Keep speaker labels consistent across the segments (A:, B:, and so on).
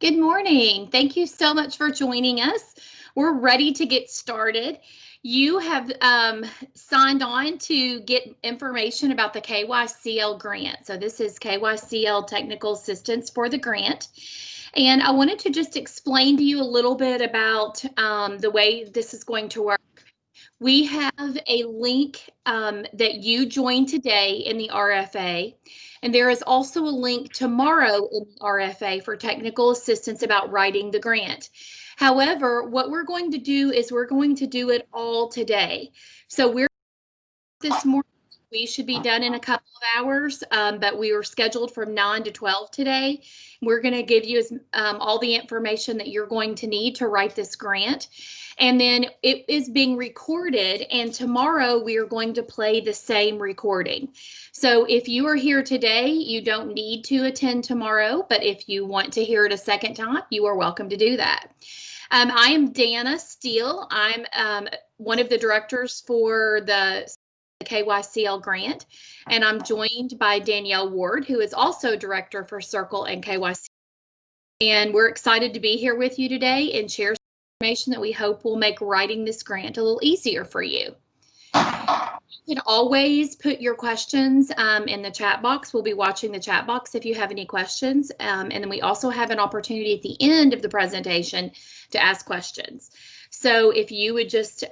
A: Good morning. Thank you so much for joining us. We're ready to get started. You have signed on to get information about the KyCL grant. So this is KyCL Technical Assistance for the grant. And I wanted to just explain to you a little bit about the way this is going to work. We have a link that you joined today in the RFA, and there is also a link tomorrow in the RFA for technical assistance about writing the grant. However, what we're going to do is we're going to do it all today. So we're this morning. We should be done in a couple of hours, but we were scheduled from 9 to 12 today. We're going to give you all the information that you're going to need to write this grant. And then it is being recorded, and tomorrow we are going to play the same recording. So if you are here today, you don't need to attend tomorrow, but if you want to hear it a second time, you are welcome to do that. I am Dana Steele. I'm one of the directors for the KyCL grant, and I'm joined by Danielle Ward, who is also director for Circle and KyCL. And we're excited to be here with you today and share some information that we hope will make writing this grant a little easier for you. You can always put your questions in the chat box. We'll be watching the chat box if you have any questions. And then we also have an opportunity at the end of the presentation to ask questions. So if you would just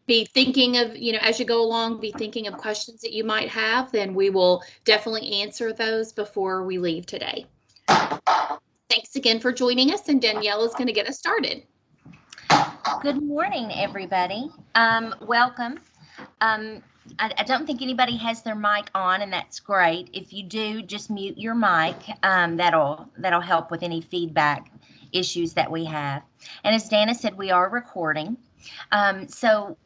A: be thinking of, as you go along, be thinking of questions that you might have, then we will definitely answer those before we leave today. Thanks again for joining us, and Danielle is going to get us started.
B: Good morning, everybody. Welcome. I don't think anybody has their mic on, and that's great. If you do, just mute your mic. That'll help with any feedback issues that we have. And as Dana said, we are recording. So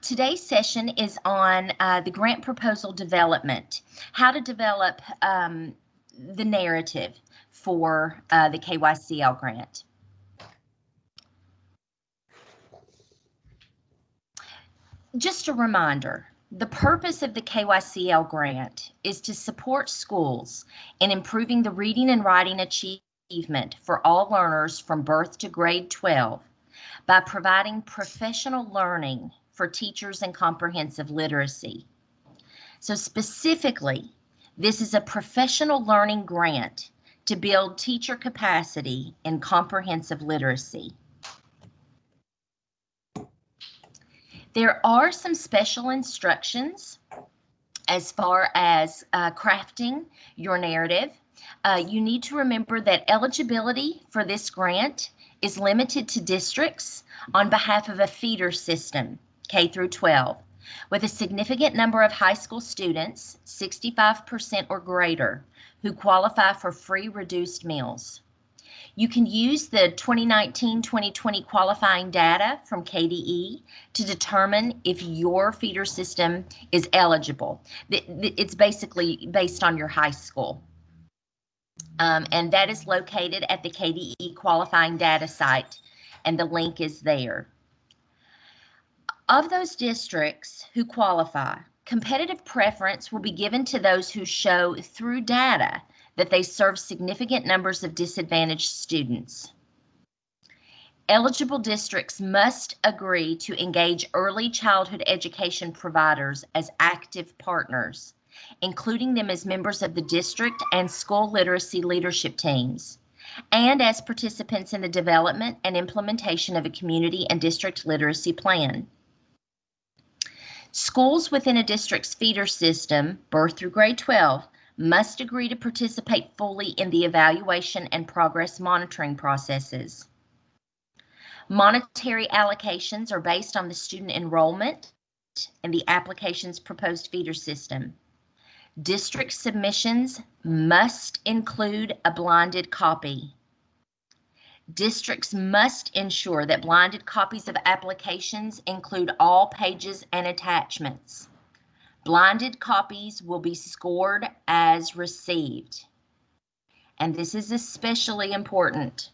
B: today's session is on the grant proposal development, how to develop the narrative for the KyCL grant. Just a reminder, the purpose of the KyCL grant is to support schools in improving the reading and writing achievement for all learners from birth to grade 12 by providing professional learning for teachers and comprehensive literacy. So specifically, this is a professional learning grant to build teacher capacity in comprehensive literacy. There are some special instructions as far as crafting your narrative. You need to remember that eligibility for this grant is limited to districts on behalf of a feeder system, K through 12, with a significant number of high school students, 65% or greater, who qualify for free reduced meals. You can use the 2019-2020 qualifying data from KDE to determine if your feeder system is eligible. It's basically based on your high school. And that is located at the KDE qualifying data site, and the link is there. Of those districts who qualify, competitive preference will be given to those who show through data that they serve significant numbers of disadvantaged students. Eligible districts must agree to engage early childhood education providers as active partners, including them as members of the district and school literacy leadership teams, and as participants in the development and implementation of a community and district literacy plan. Schools within a district's feeder system, birth through grade 12, must agree to participate fully in the evaluation and progress monitoring processes. Monetary allocations are based on the student enrollment and the application's proposed feeder system. District submissions must include a blinded copy. Districts must ensure that blinded copies of applications include all pages and attachments. Blinded copies will be scored as received. And this is especially important.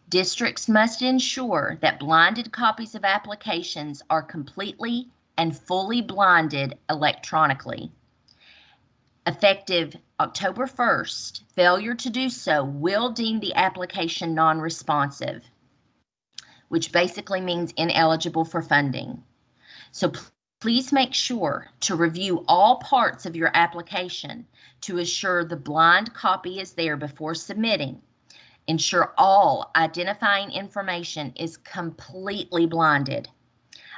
B: Districts must ensure that blinded copies of applications are completely and fully blinded electronically. effective October 1st, failure to do so will deem the application non-responsive, which basically means ineligible for funding. So please make sure to review all parts of your application to assure the blind copy is there before submitting. Ensure all identifying information is completely blinded.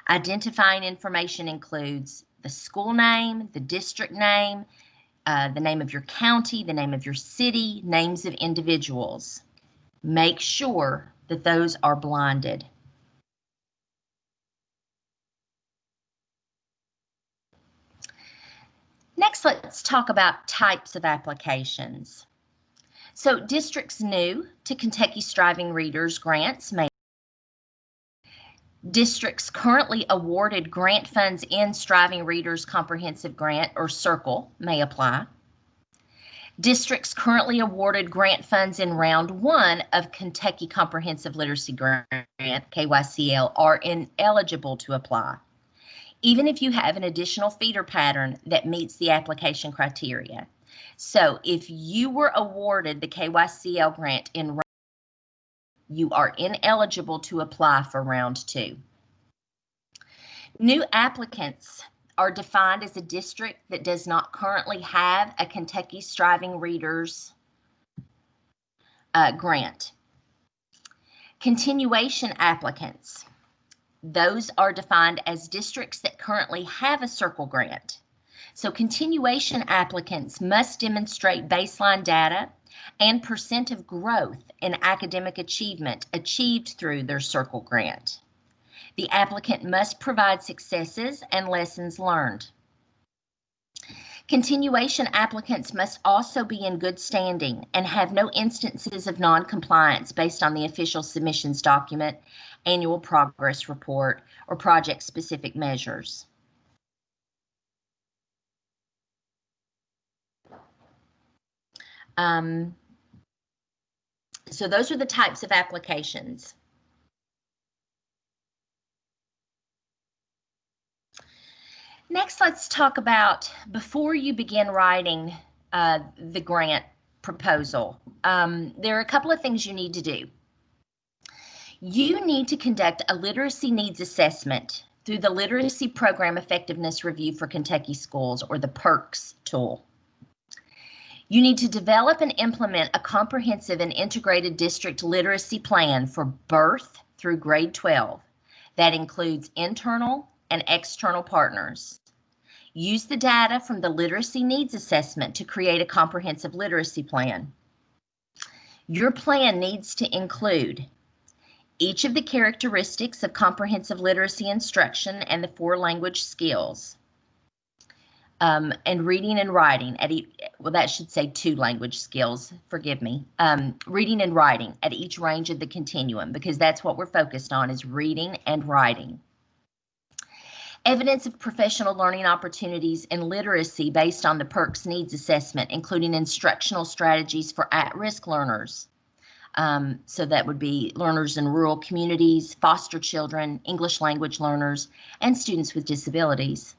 B: Identifying information includes the school name, the district name, the name of your county, the name of your city, names of individuals. Make sure that those are blinded. Next, let's talk about types of applications. So districts new to Kentucky Striving Readers grants may. Districts currently awarded grant funds in Striving Readers Comprehensive Grant, or CIRCLE, may apply. Districts currently awarded grant funds in Round 1 of Kentucky Comprehensive Literacy Grant, KyCL, are ineligible to apply, even if you have an additional feeder pattern that meets the application criteria. So if you were awarded the KyCL grant in Round 1, you are ineligible to apply for Round 2. New applicants are defined as a district that does not currently have a Kentucky Striving Readers grant. Continuation applicants, those are defined as districts that currently have a CIRCLE grant. So continuation applicants must demonstrate baseline data and percent of growth in academic achievement achieved through their CIRCLE grant. The applicant must provide successes and lessons learned. Continuation applicants must also be in good standing and have no instances of non-compliance based on the official submissions document, annual progress report, or project-specific measures. So those are the types of applications. Next, let's talk about, before you begin writing the grant proposal, there are a couple of things you need to do. You need to conduct a literacy needs assessment through the Literacy Program Effectiveness Review for Kentucky Schools, or the PERKS tool. You need to develop and implement a comprehensive and integrated district literacy plan for birth through grade 12 that includes internal and external partners. Use the data from the literacy needs assessment to create a comprehensive literacy plan. Your plan needs to include each of the characteristics of comprehensive literacy instruction and the 4 language skills, and reading and writing at each, well, that should say 2 language skills, forgive me, reading and writing at each range of the continuum, because that's what we're focused on, is reading and writing. Evidence of professional learning opportunities and literacy based on the PERKS needs assessment, including instructional strategies for at-risk learners. So that would be learners in rural communities, foster children, English language learners, and students with disabilities.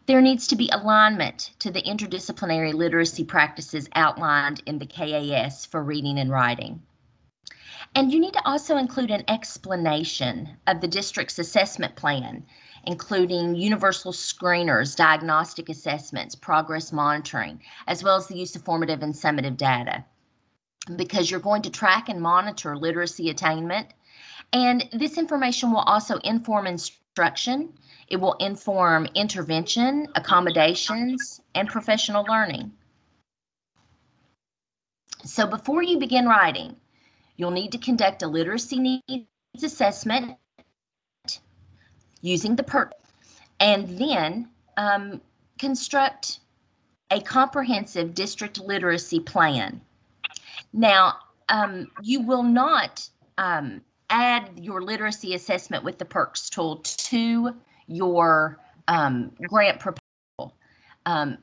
B: There needs to be alignment to the interdisciplinary literacy practices outlined in the KAS for reading and writing. And you need to also include an explanation of the district's assessment plan, including universal screeners, diagnostic assessments, progress monitoring, as well as the use of formative and summative data, because you're going to track and monitor literacy attainment. And this information will also inform instruction. It will inform intervention, accommodations, and professional learning. So before you begin writing, you'll need to conduct a literacy needs assessment using the PERK, and then construct a comprehensive district literacy plan. Now, you will not add your literacy assessment with the PERKS tool to your grant proposal.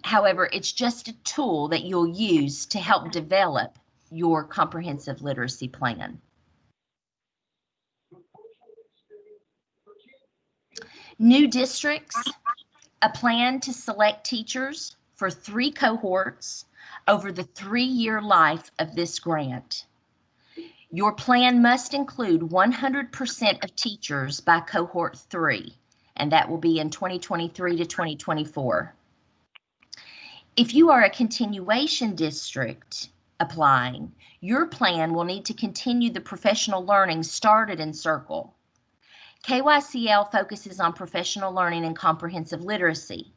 B: However, it's just a tool that you'll use to help develop your comprehensive literacy plan. New districts, a plan to select teachers for 3 cohorts over the 3-year life of this grant. Your plan must include 100% of teachers by cohort 3, and that will be in 2023 to 2024. If you are a continuation district applying, your plan will need to continue the professional learning started in Circle. KyCL focuses on professional learning and comprehensive literacy.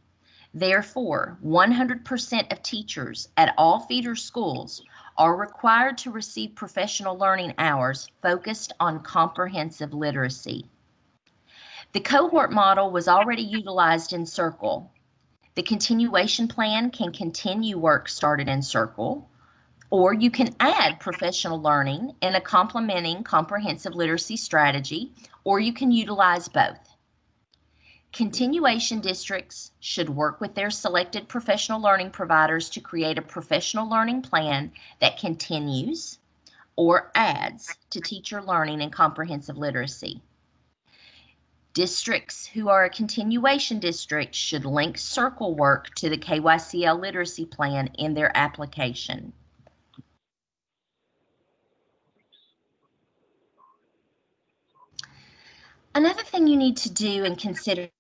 B: Therefore, 100% of teachers at all feeder schools are required to receive professional learning hours focused on comprehensive literacy. The cohort model was already utilized in Circle. The continuation plan can continue work started in Circle, or you can add professional learning in a complementing comprehensive literacy strategy, or you can utilize both. Continuation districts should work with their selected professional learning providers to create a professional learning plan that continues or adds to teacher learning and comprehensive literacy. Districts who are a continuation district should link Circle work to the KyCL literacy plan in their application. Another thing you need to do and consider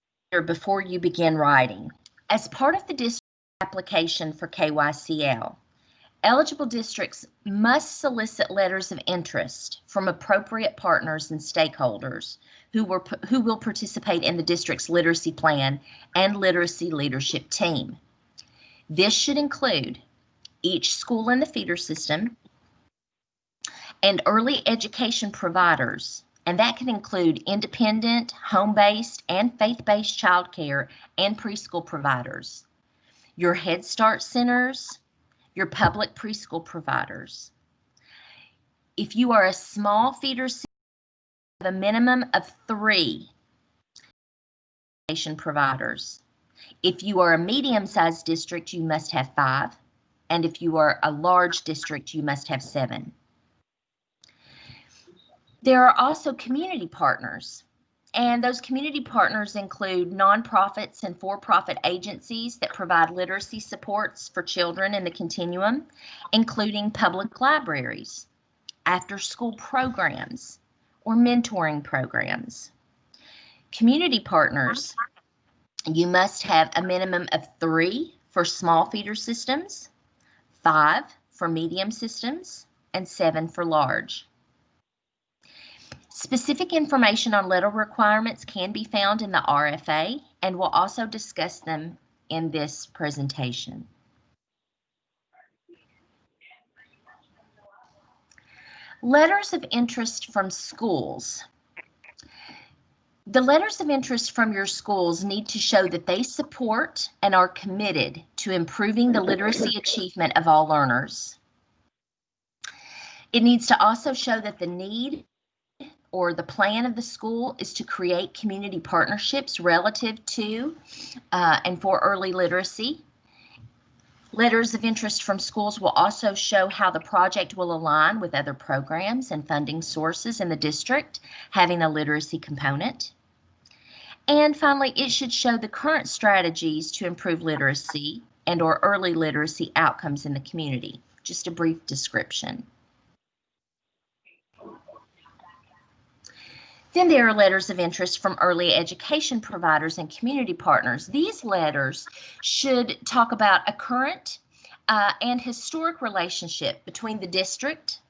B: before you begin writing. As part of the district application for KyCL, eligible districts must solicit letters of interest from appropriate partners and stakeholders who will participate in the district's literacy plan and literacy leadership team. This should include each school in the feeder system and early education providers, and that can include independent, home-based, and faith-based childcare and preschool providers, your Head Start centers, your public preschool providers. If you are a small feeder system, a minimum of 3 education providers. If you are a medium-sized district, you must have 5, and if you are a large district, you must have 7. There are also community partners, and those community partners include nonprofits and for-profit agencies that provide literacy supports for children in the continuum, including public libraries, after-school programs, or mentoring programs. Community partners, you must have a minimum of 3 for small feeder systems, 5 for medium systems, and 7 for large. Specific information on letter requirements can be found in the RFA, and we'll also discuss them in this presentation. Letters of interest from schools. The letters of interest from your schools need to show that they support and are committed to improving the literacy achievement of all learners. It needs to also show that the need or the plan of the school is to create community partnerships relative to and for early literacy. Letters of interest from schools will also show how the project will align with other programs and funding sources in the district having a literacy component. And finally, it should show the current strategies to improve literacy and or early literacy outcomes in the community. Just a brief description. Then there are letters of interest from early education providers and community partners. These letters should talk about a current and historic relationship between the district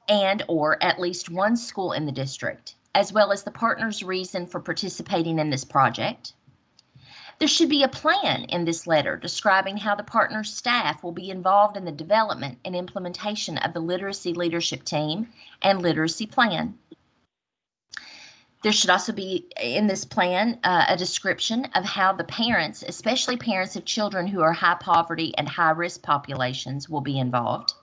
B: and or at least one school in the district, as well as the partner's reason for participating in this project. There should be a plan in this letter describing how the partner's staff will be involved in the development and implementation of the literacy leadership team and literacy plan. There should also be in this plan a description of how the parents, especially parents of children who are high poverty and high risk populations, will be involved.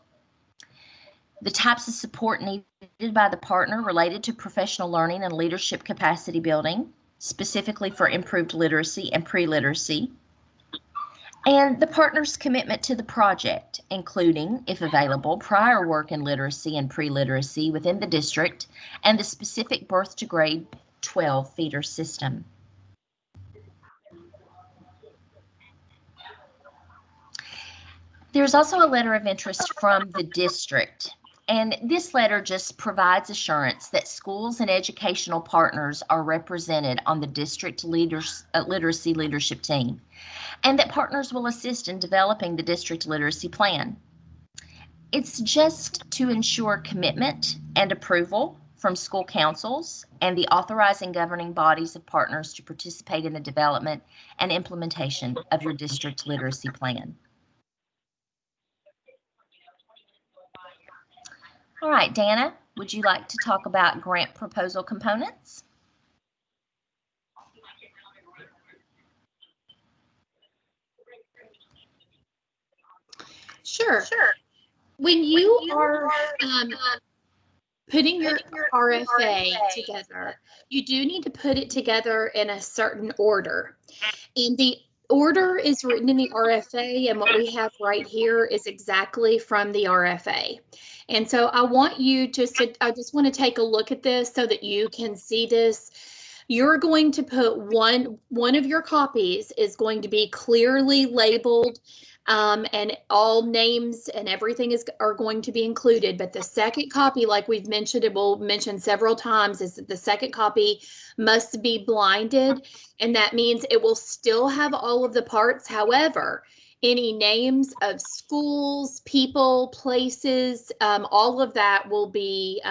B: The types of support needed by the partner related to professional learning and leadership capacity building, specifically for improved literacy and pre-literacy. And the partner's commitment to the project, including, if available, prior work in literacy and pre-literacy within the district and the specific birth to grade 12 feeder system. There's also a letter of interest from the district. And this letter just provides assurance that schools and educational partners are represented on the district literacy leadership team, and that partners will assist in developing the district literacy plan. It's just to ensure commitment and approval from school councils and the authorizing governing bodies of partners to participate in the development and implementation of your district literacy plan. All right, Dana, would you like to talk about grant proposal components?
A: Sure. When you are putting your RFA together, you do need to put it together in a certain order. And the order is written in the RFA, and what we have right here is exactly from the RFA. And so I want you I just want to take a look at this so that you can see this. You're going to put one of your copies is going to be clearly labeled, and all names and everything are going to be included. But the second copy, like we've mentioned, it will mention several times, is that the second copy must be blinded, and that means it will still have all of the parts. However, any names of schools, people, places, all of that will be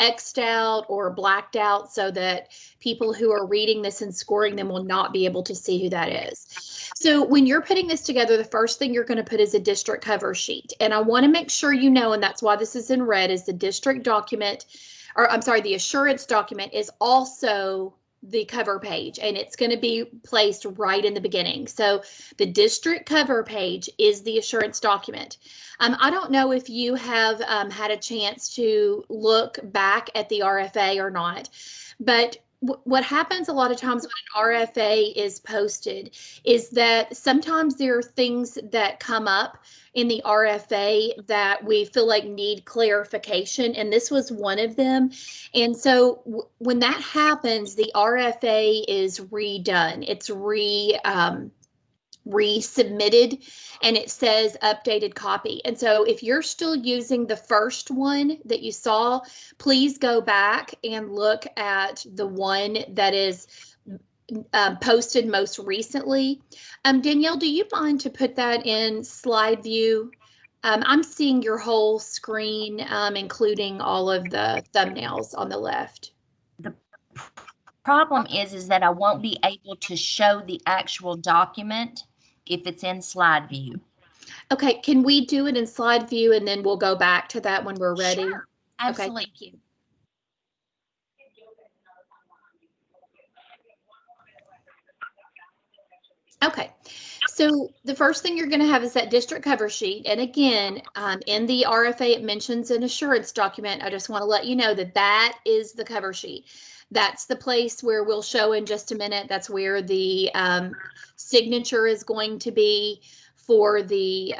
A: X'd out or blacked out so that people who are reading this and scoring them will not be able to see who that is. So when you're putting this together, the first thing you're going to put is a district cover sheet. And I want to make sure you know, and that's why this is in red, is the district document, or I'm sorry, the assurance document is also the cover page, and it's going to be placed right in the beginning. So the district cover page is the assurance document. I don't know if you have had a chance to look back at the RFA or not, but what happens a lot of times when an RFA is posted is that sometimes there are things that come up in the RFA that we feel like need clarification, and this was one of them. And so when that happens, the RFA is redone. It's resubmitted, and it says updated copy. And so if you're still using the first one that you saw, please go back and look at the one that is posted most recently. Danielle, do you mind to put that in slide view? I'm seeing your whole screen, including all of the thumbnails on the left.
B: The problem is that I won't be able to show the actual document if it's in slide view.
A: Okay, can we do it in slide view and then we'll go back to that when we're ready?
B: Sure, absolutely.
A: Okay, thank you. Okay, so the first thing you're going to have is that district cover sheet. And again, in the RFA, it mentions an assurance document. I just want to let you know that that is the cover sheet. That's the place where we'll show in just a minute. That's where the signature is going to be for the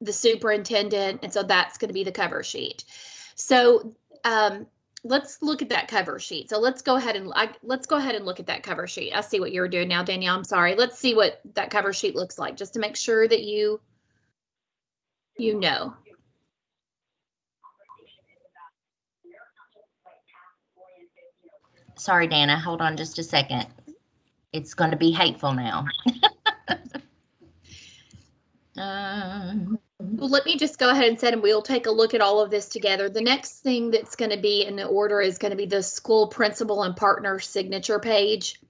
A: superintendent. And so that's going to be the cover sheet. So let's look at that cover sheet. So let's go ahead and look at that cover sheet. I see what you're doing now, Danielle. I'm sorry. Let's see what that cover sheet looks like, just to make sure that you know.
B: Sorry, Dana, hold on just a second. It's going to be hateful now.
A: Well, let me just go ahead and set, and we'll take a look at all of this together. The next thing that's going to be in the order is going to be the school principal and partner signature page.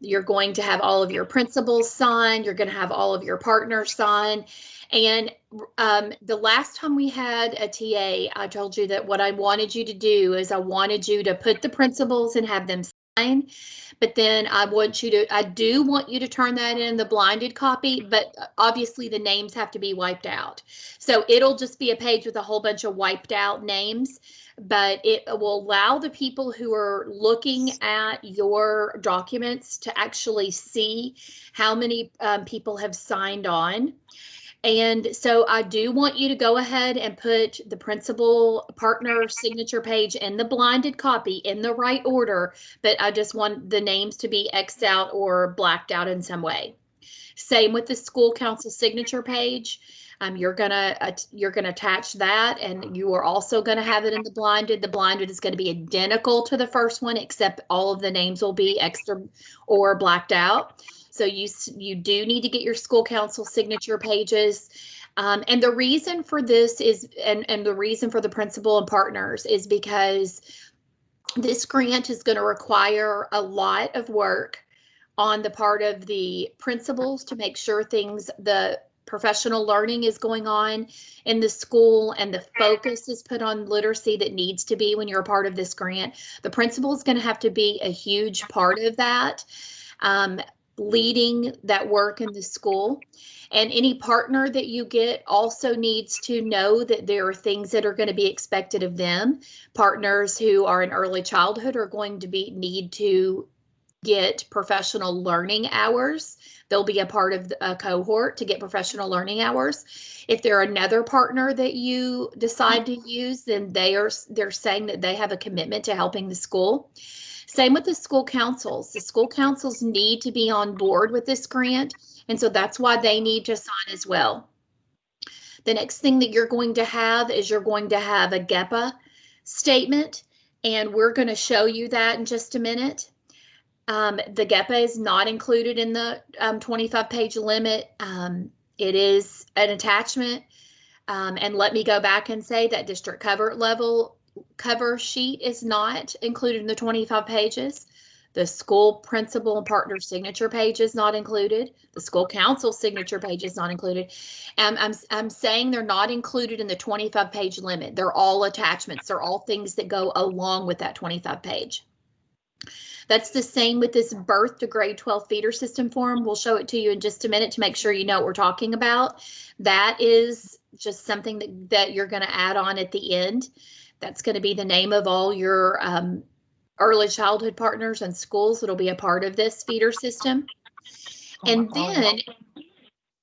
A: You're going to have all of your principals sign. You're going to have all of your partners sign. And the last time we had a TA, I told you that what I wanted you to do is I wanted you to put the principals and have them sign. But then I do want you to turn that in the blinded copy, but obviously the names have to be wiped out. So it'll just be a page with a whole bunch of wiped out names, but it will allow the people who are looking at your documents to actually see how many people have signed on. And so I do want you to go ahead and put the principal partner signature page in the blinded copy in the right order, but I just want the names to be X'd out or blacked out in some way. Same with the school council signature page. You're gonna attach that, and you are also gonna have it in the blinded. The blinded is gonna be identical to the first one, except all of the names will be extra or blacked out. So you do need to get your school council signature pages. And the reason for this is, and the reason for the principal and partners is because this grant is going to require a lot of work on the part of the principals to make sure the professional learning is going on in the school and the focus is put on literacy that needs to be when you're a part of this grant. The principal is going to have to be a huge part of that, leading that work in the school. And any partner that you get also needs to know that there are things that are going to be expected of them. Partners who are in early childhood are going to need to get professional learning hours. They'll be a part of a cohort to get professional learning hours. If they're another partner that you decide to use, then they're saying that they have a commitment to helping the school. Same with the school councils. The school councils need to be on board with this grant, and so that's why they need to sign as well. The next thing that you're going to have is you're going to have a GEPA statement, and we're going to show you that in just a minute. The GEPA is not included in the 25-page limit. It is an attachment. And let me go back and say that district cover sheet is not included in the 25 pages. The school principal and partner signature page is not included. The school council signature page is not included. I'm saying they're not included in the 25-page limit. They're all attachments. They're all things that go along with that 25 page. That's the same with this birth to grade 12 feeder system form. We'll show it to you in just a minute to make sure you know what we're talking about. That is just something that you're going to add on at the end. That's going to be the name of all your early childhood partners and schools that'll be a part of this feeder system. And then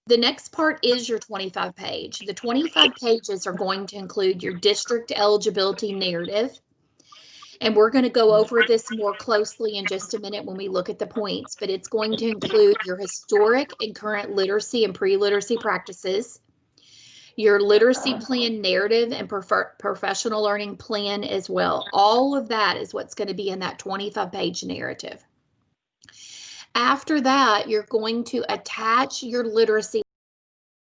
A: the next part is your 25 page. The 25 pages are going to include your district eligibility narrative. And we're going to go over this more closely in just a minute when we look at the points, but it's going to include your historic and current literacy and pre-literacy practices, your literacy plan narrative and professional learning plan as well. All of that is what's going to be in that 25-page narrative. After that, you're going to attach your literacy.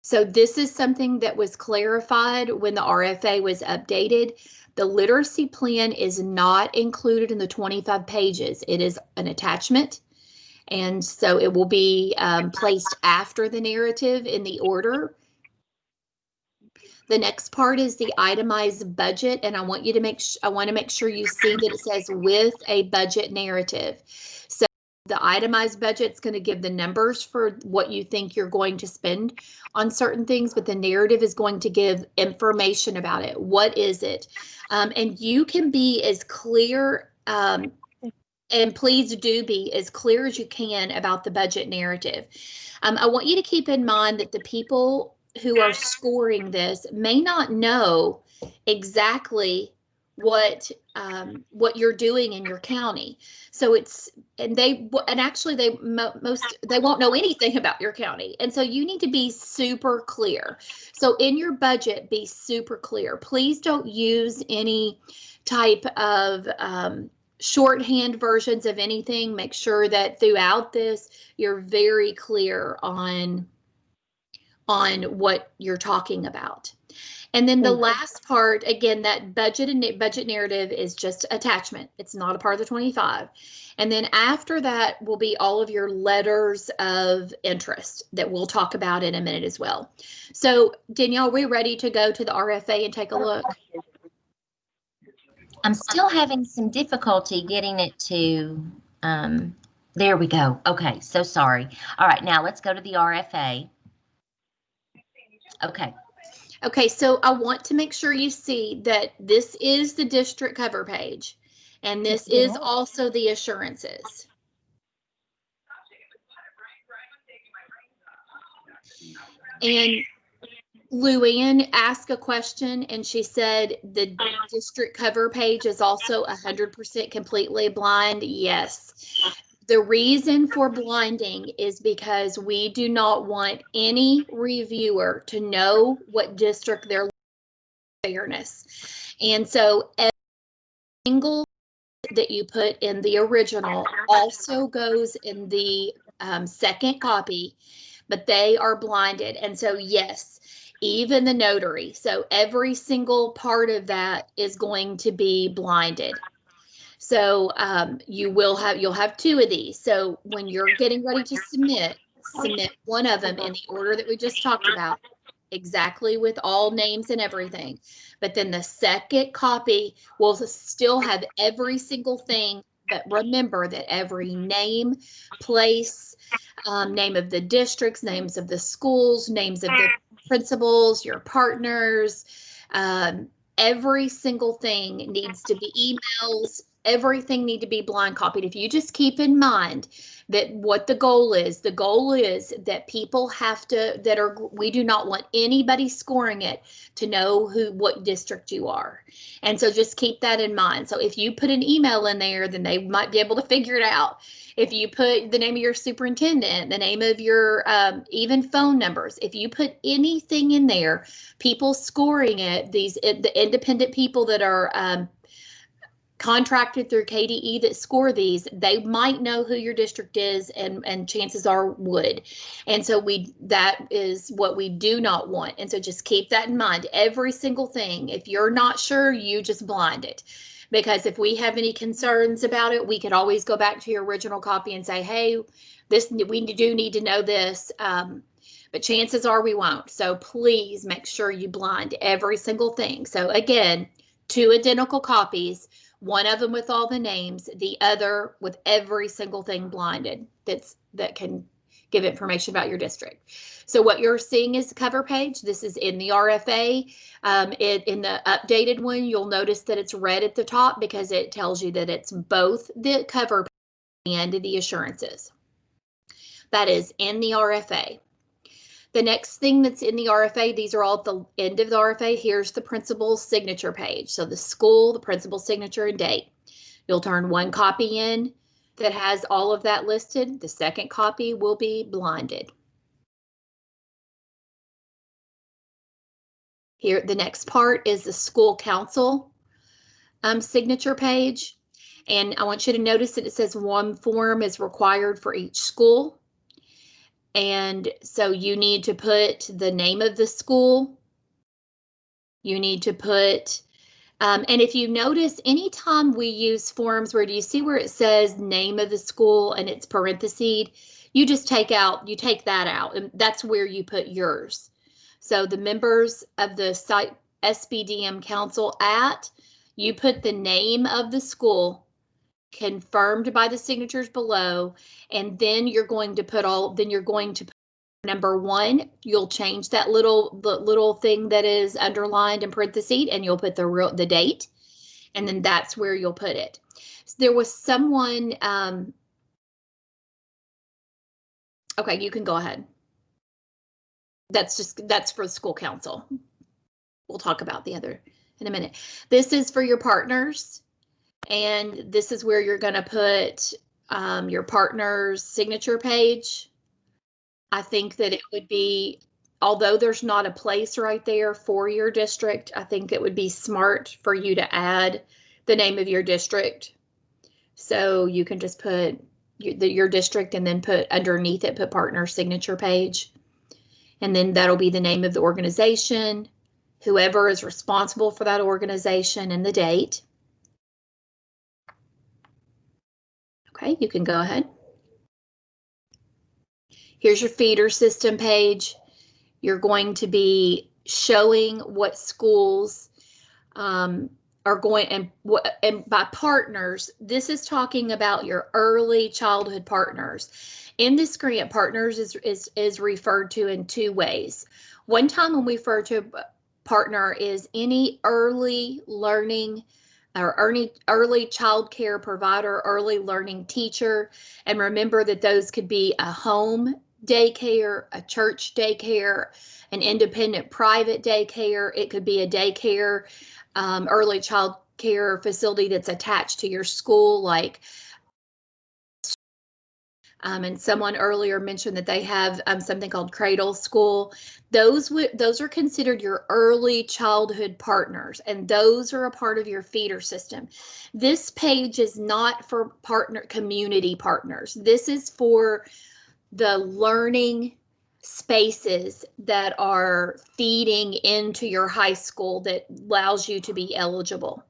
A: So this is something that was clarified when the RFA was updated. The literacy plan is not included in the 25 pages. It is an attachment, and so it will be placed after the narrative in the order. The next part is the itemized budget, and I want to make sure you see that it says with a budget narrative. So the itemized budget is going to give the numbers for what you think you're going to spend on certain things, but the narrative is going to give information about it. What is it? And you can be as clear, and please do be as clear as you can about the budget narrative. I want you to keep in mind that the people who are scoring this may not know exactly what you're doing in your county. So actually they won't know anything about your county. And so you need to be super clear. So in your budget, be super clear. Please don't use any type of shorthand versions of anything. Make sure that throughout this, you're very clear on what you're talking about. And then the last part, again, that budget narrative is just attachment. It's not a part of the 25. And then after that will be all of your letters of interest that we'll talk about in a minute as well. So Danielle, are we ready to go to the RFA and take a look?
B: I'm still having some difficulty getting it to, there we go. Okay, so sorry. All right, now let's go to the RFA. Okay, so I want to make sure you see that this is the district cover page, and this is also the assurances. And Luann asked a question, and she said the district cover page is also 100% completely blind. Yes.
A: The reason for blinding is because we do not want any reviewer to know what district they're fairness. And so every single that you put in the original also goes in the second copy, but they are blinded. And so, yes, even the notary. So every single part of that is going to be blinded. So you'll have two of these. So when you're getting ready to submit one of them in the order that we just talked about, exactly with all names and everything. But then the second copy will still have every single thing. But remember that every name, place, name of the districts, names of the schools, names of the principals, your partners, every single thing needs to be emails. Everything need to be blind copied. If you just keep in mind that what the goal is that people have to, we do not want anybody scoring it to know what district you are. And so just keep that in mind. So if you put an email in there, then they might be able to figure it out. If you put the name of your superintendent, the name of your even phone numbers, if you put anything in there, people scoring it, the independent people that are contracted through KDE that score these, they might know who your district is, and chances are would. And so that is what we do not want. And so just keep that in mind. Every single thing, if you're not sure, you just blind it. Because if we have any concerns about it, we could always go back to your original copy and say, hey, we do need to know this. But chances are we won't. So please make sure you blind every single thing. So again, 2 identical copies, one of them with all the names, the other with every single thing blinded that can give information about your district. So what you're seeing is the cover page. This is in the RFA. In the updated one, you'll notice that it's red at the top because it tells you that it's both the cover page and the assurances. That is in the RFA. The next thing that's in the RFA, these are all at the end of the RFA. Here's the principal's signature page. So the school, the principal's signature and date. You'll turn one copy in that has all of that listed. The second copy will be blinded. Here, the next part is the school council signature page. And I want you to notice that it says one form is required for each school. And so you need to put the name of the school. You need to put, and if you notice, anytime we use forms, do you see where it says name of the school and it's parentheses? You just take that out, and that's where you put yours. So the members of the site SBDM council you put the name of the school confirmed by the signatures below, and then you're going to put number 1, you'll change that little thing that is underlined in parentheses, and you'll put the date, and then that's where you'll put it. So there was someone, okay, you can go ahead. That's for the school council. We'll talk about the other in a minute. This is for your partners, and this is where you're going to put your partner's signature page. I think that it would be, although there's not a place right there for your district, I think it would be smart for you to add the name of your district. So you can just put your district and then put underneath it, put partner signature page. And then that'll be the name of the organization, whoever is responsible for that organization, and the date. Okay, you can go ahead. Here's your feeder system page. You're going to be showing what schools are going, and by partners, this is talking about your early childhood partners. In this grant, partners is referred to in 2 ways. One time when we refer to partner is any early learning or early child care provider, early learning teacher. And remember that those could be a home daycare, a church daycare, an independent private daycare. It could be a daycare, early child care facility that's attached to your school, like And someone earlier mentioned that they have something called Cradle School. Those are considered your early childhood partners, and those are a part of your feeder system. This page is not for community partners. This is for the learning spaces that are feeding into your high school that allows you to be eligible.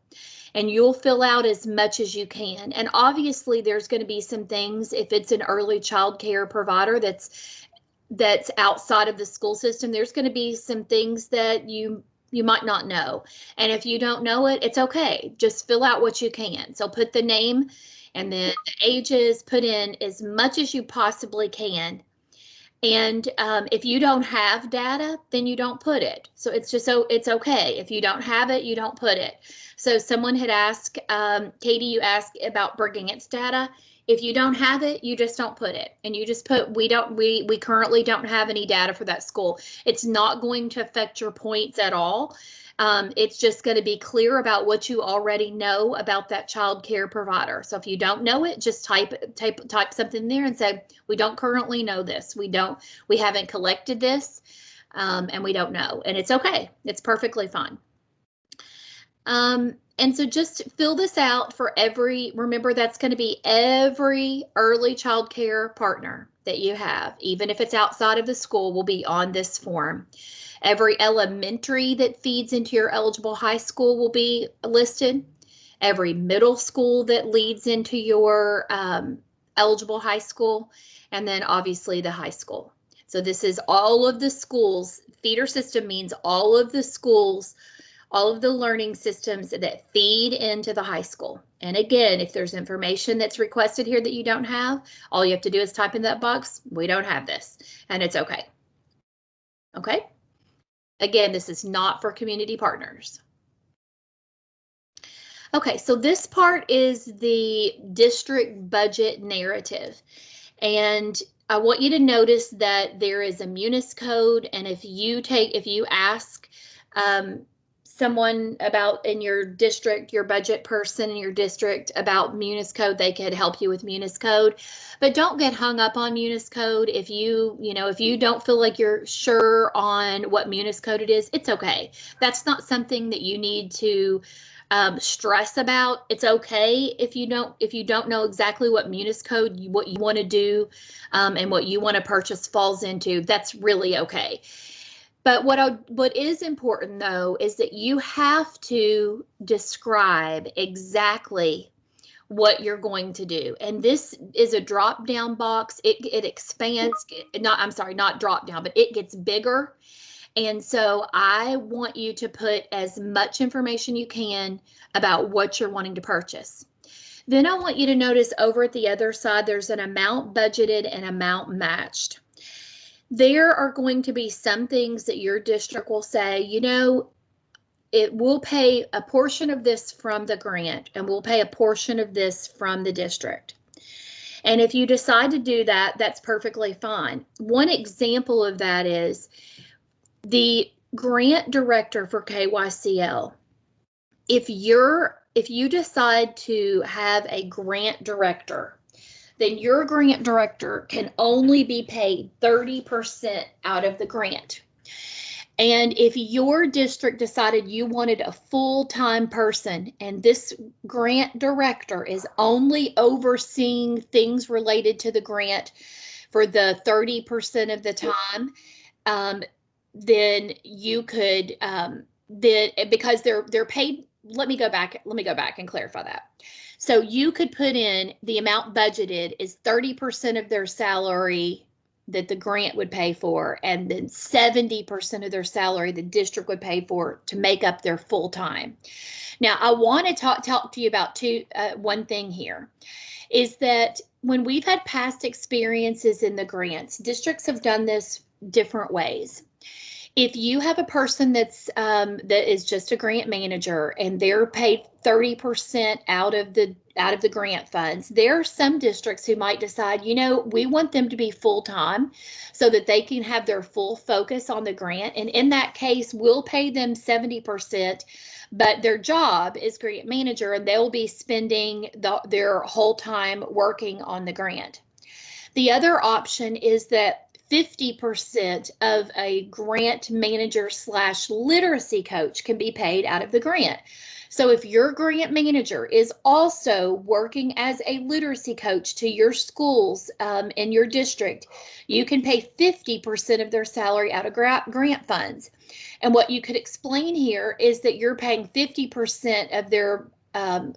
A: And you'll fill out as much as you can. And obviously there's going to be some things, if it's an early child care provider that's outside of the school system, there's going to be some things that you might not know. And if you don't know it, it's okay. Just fill out what you can. So put the name and then the ages, put in as much as you possibly can. And if you don't have data, then you don't put it. So it's okay. If you don't have it, you don't put it. So someone had asked, Katie, you asked about Brigance data. If you don't have it, you just don't put it. And you just put, we currently don't have any data for that school. It's not going to affect your points at all. It's just going to be clear about what you already know about that child care provider. So if you don't know it, just type something there and say, we don't currently know this. We haven't collected this, and we don't know. And it's okay. It's perfectly fine. And so just fill this out for remember that's going to be every early child care partner that you have, even if it's outside of the school, will be on this form. Every elementary that feeds into your eligible high school will be listed. Every middle school that leads into your eligible high school, and then obviously the high school. So this is all of the schools. Feeder system means all of the schools, all of the learning systems that feed into the high school. And again, if there's information that's requested here that you don't have, all you have to do is type in that box, we don't have this, and it's okay. Okay? Again, this is not for community partners. Okay, so this part is the district budget narrative. And I want you to notice that there is a munis code, and if you ask someone about in your district, your budget person in your district about munis code, they could help you with munis code. But don't get hung up on munis code. If you don't feel like you're sure on what munis code it is, it's okay. That's not something that you need to stress about. It's okay if you don't know exactly what munis code what you want to do and what you want to purchase falls into. That's really okay. But what is important though is that you have to describe exactly what you're going to do. And this is a drop down box. It expands, not drop down, but it gets bigger. And so I want you to put as much information you can about what you're wanting to purchase. Then I want you to notice over at the other side, there's an amount budgeted and amount matched. There are going to be some things that your district will say, it will pay a portion of this from the grant and we'll pay a portion of this from the district. And if you decide to do that, that's perfectly fine. One example of that is the grant director for KyCL. If you decide to have a grant director, then your grant director can only be paid 30% out of the grant. And if your district decided you wanted a full-time person and this grant director is only overseeing things related to the grant for the 30% of the time, then you could, because they're paid, let me go back and clarify that. So you could put in the amount budgeted is 30% of their salary that the grant would pay for, and then 70% of their salary the district would pay for to make up their full time. Now, I want to talk to you about one thing here, is that when we've had past experiences in the grants, districts have done this different ways. If you have a person that is just a grant manager and they're paid 30% out of the grant funds, there are some districts who might decide, we want them to be full-time so that they can have their full focus on the grant. And in that case, we'll pay them 70%, but their job is grant manager and they'll be spending their whole time working on the grant. The other option is that 50% of a grant manager / literacy coach can be paid out of the grant. So if your grant manager is also working as a literacy coach to your schools in your district, you can pay 50% of their salary out of grant funds. And what you could explain here is that you're paying 50% of their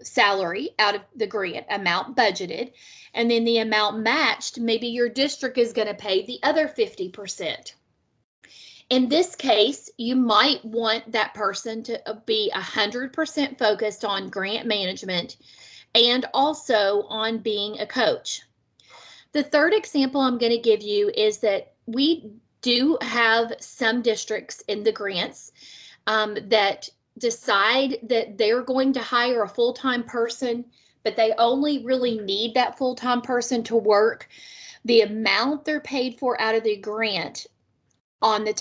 A: salary out of the grant amount budgeted, and then the amount matched, maybe your district is going to pay the other 50%. In this case, you might want that person to be 100% focused on grant management and also on being a coach. The third example I'm going to give you is that we do have some districts in the grants that decide that they're going to hire a full-time person, but they only really need that full-time person to work the amount they're paid for out of the grant on the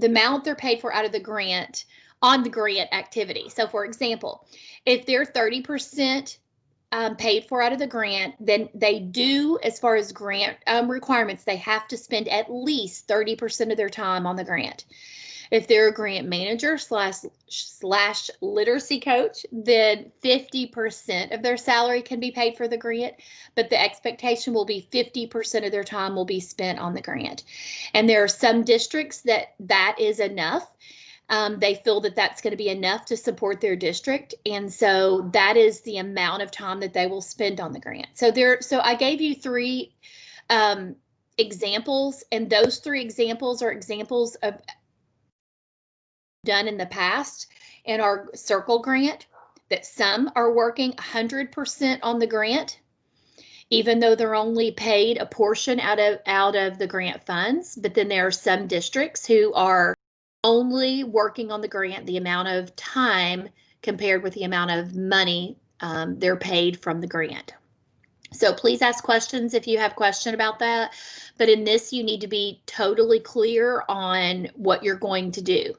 A: amount they're paid for out of the grant on the grant activity. So for example, if they're 30% paid for out of the grant, then they do, as far as grant requirements, they have to spend at least 30% of their time on the grant. If they're a grant manager / literacy coach, then 50% of their salary can be paid for the grant, but the expectation will be 50% of their time will be spent on the grant. And there are some districts that is enough. They feel that that's going to be enough to support their district. And so that is the amount of time that they will spend on the grant. So I gave you three examples, and those three examples are examples of done in the past in our Circle grant, that some are working 100% on the grant, even though they're only paid a portion out of the grant funds. But then there are some districts who are only working on the grant the amount of time compared with the amount of money they're paid from the grant. So please ask questions if you have a question about that. But in this, you need to be totally clear on what you're going to do.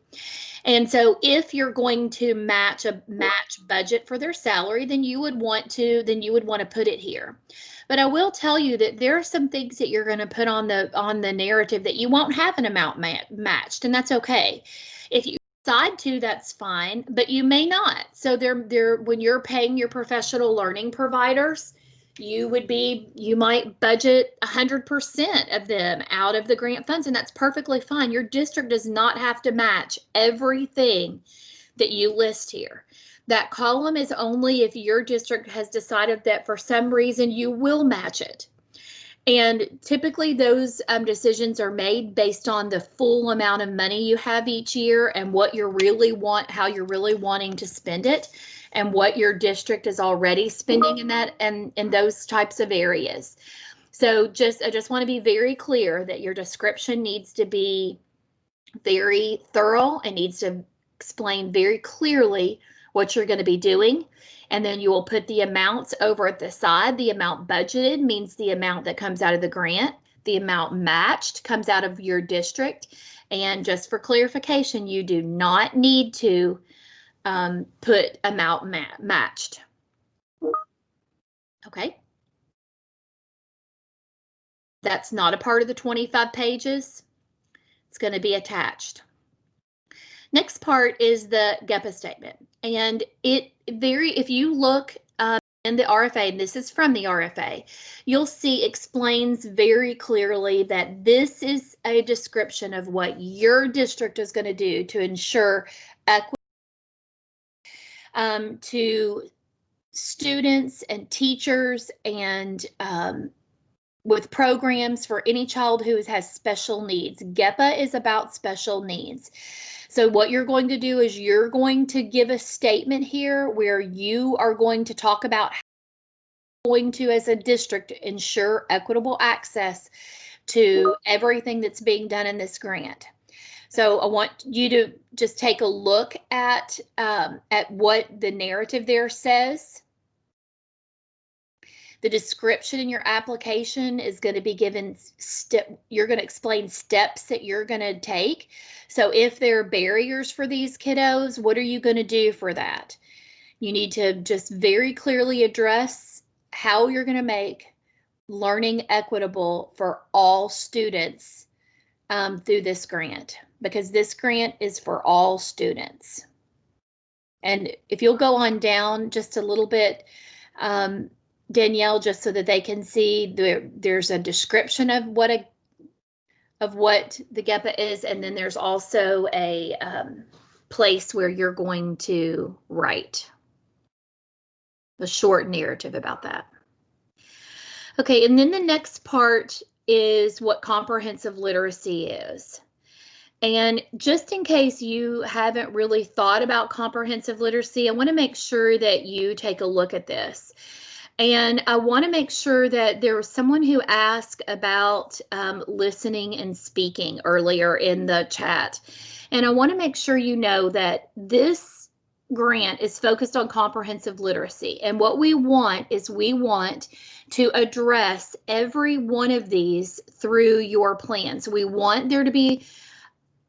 A: And so if you're going to match budget for their salary, then you would want to put it here. But I will tell you that there are some things that you're going to put on the narrative that you won't have an amount matched, and that's okay. If you decide to, that's fine, but you may not. So when you're paying your professional learning providers, you might budget 100% of them out of the grant funds, and that's perfectly fine. Your district does not have to match everything that you list here. That column is only if your district has decided that for some reason you will match it. And typically those decisions are made based on the full amount of money you have each year and what how you're really wanting to spend it, and what your district is already spending in that and in those types of areas. So I just want to be very clear that your description needs to be very thorough and needs to explain very clearly what you're going to be doing. And then you will put the amounts over at the side. The amount budgeted means the amount that comes out of the grant. The amount matched comes out of your district. And just for clarification, you do not need to put amount matched. Okay. That's not a part of the 25 pages. It's going to be attached. Next part is the GEPA statement. And if you look in the RFA, and this is from the RFA, you'll see explains very clearly that this is a description of what your district is going to do to ensure equity to students and teachers, and with programs for any child who has special needs. GEPA is about special needs. So what you're going to do is you're going to give a statement here where you are going to talk about how you're going to, as a district, ensure equitable access to everything that's being done in this grant. So I want you to just take a look at what the narrative there says. The description in your application is going to be given you're going to explain steps that you're going to take. So if there are barriers for these kiddos, what are you going to do for that? You need to just very clearly address how you're going to make learning equitable for all students through this grant, because this grant is for all students. And if you'll go on down just a little bit, Danielle, just so that they can see, there's a description of what the GEPA is, and then there's also a place where you're going to write a short narrative about that. Okay, and then the next part is what comprehensive literacy is. And just in case you haven't really thought about comprehensive literacy, I want to make sure that you take a look at this. And I want to make sure that there was someone who asked about listening and speaking earlier in the chat. And I want to make sure you know that this grant is focused on comprehensive literacy. And what we want is we want to address every one of these through your plan. So we want there to be